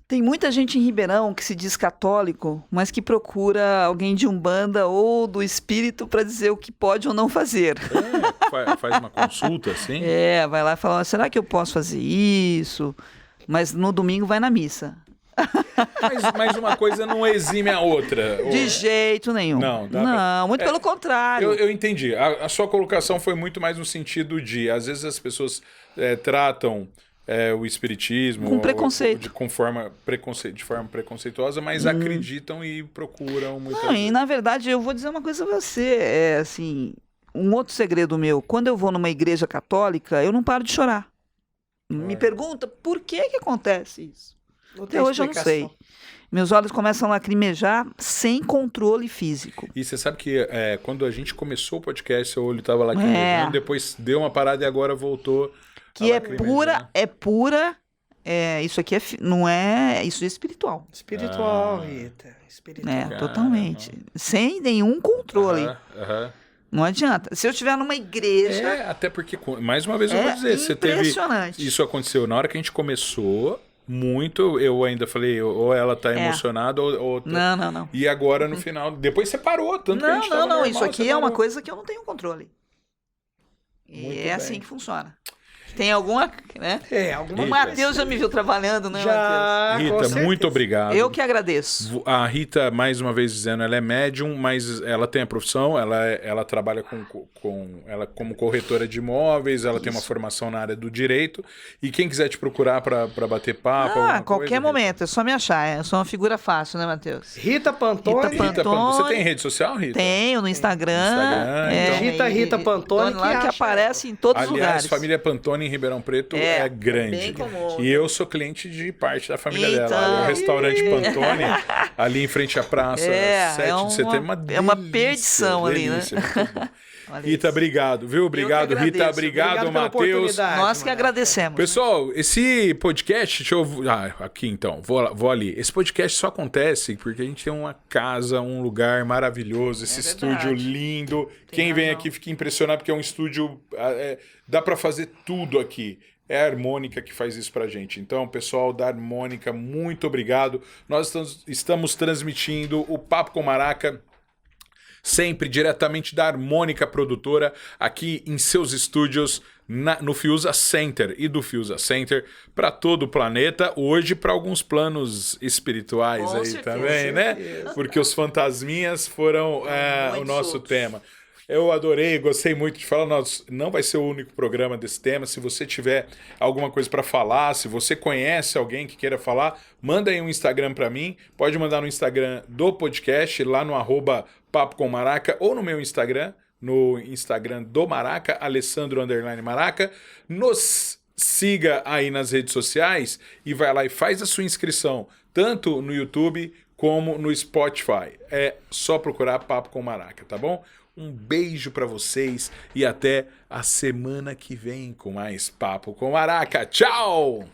Tem muita gente em Ribeirão que se diz católico, mas que procura alguém de Umbanda ou do espírito para dizer o que pode ou não fazer. Faz uma consulta, assim? Vai lá e fala, será que eu posso fazer isso? Mas no domingo vai na missa. Mas uma coisa não exime a outra. De jeito nenhum. Não, muito pelo contrário. Eu entendi. A sua colocação foi muito mais no sentido de, às vezes as pessoas tratam o espiritismo com preconceito. De forma preconceituosa, mas acreditam e procuram muitas Não, vezes. E na verdade eu vou dizer uma coisa a você, assim, um outro segredo meu, quando eu vou numa igreja católica, eu não paro de chorar. Me pergunta por que acontece isso? Até hoje eu não sei. Meus olhos começam a lacrimejar sem controle físico. E você sabe que quando a gente começou o podcast, seu olho estava lacrimejando, depois deu uma parada e agora voltou. Que é pura. Isso aqui não é. Isso é espiritual. Espiritual, Rita. Espiritual. Totalmente. Sem nenhum controle. Não adianta. Se eu estiver numa igreja. Até porque, mais uma vez eu vou dizer, você teve. Isso aconteceu na hora que a gente começou. Muito, eu ainda falei, ou ela tá emocionada, ou... Não. E agora no final, depois você parou, tanto que a gente tava normal, isso aqui é uma coisa que eu não tenho controle. E é assim que funciona. Tem alguma, né? Alguma O Matheus já me viu trabalhando, né, Matheus? Rita, muito obrigado. Eu que agradeço. A Rita, mais uma vez dizendo, ela é médium, mas ela tem a profissão, ela trabalha ela como corretora de imóveis, ela tem uma formação na área do direito, e quem quiser te procurar para bater papo... qualquer momento, é só me achar. Eu sou uma figura fácil, né, Matheus? Rita Pantoni. Você tem rede social, Rita? Tenho, no Instagram. Rita Pantoni, que aparece em todos os lugares. Aliás, família Pantoni em Ribeirão Preto é grande. Bem comum. E eu sou cliente de parte da família dela. O restaurante Pantoni, ali em frente à praça, 7 de setembro. É uma perdição ali, né? Rita, obrigado, viu? Obrigado, Rita. Obrigado, Matheus. Nós que agradecemos. Pessoal, esse podcast, deixa eu... aqui então, vou ali. Esse podcast só acontece porque a gente tem uma casa, um lugar maravilhoso, esse estúdio lindo. Quem vem aqui fica impressionado porque é um estúdio... dá para fazer tudo aqui. É a Harmônica que faz isso pra gente. Então, pessoal da Harmônica, muito obrigado. Nós estamos transmitindo o Papo com Maraca, sempre diretamente da Harmônica Produtora, aqui em seus estúdios no Fiuza Center, e do Fiuza Center para todo o planeta, hoje para alguns planos espirituais com aí certeza, também, né? Porque os fantasminhas foram o nosso tema. Eu adorei, gostei muito de falar. Não vai ser o único programa desse tema. Se você tiver alguma coisa para falar, se você conhece alguém que queira falar, manda aí um Instagram para mim. Pode mandar no Instagram do podcast, lá no @Papo com Maraca, ou no meu Instagram, no Instagram do Maraca, Alessandro_Maraca. siga aí nas redes sociais e vai lá e faz a sua inscrição, tanto no YouTube como no Spotify. É só procurar Papo com Maraca, tá bom? Um beijo pra vocês e até a semana que vem com mais Papo com Maraca. Tchau!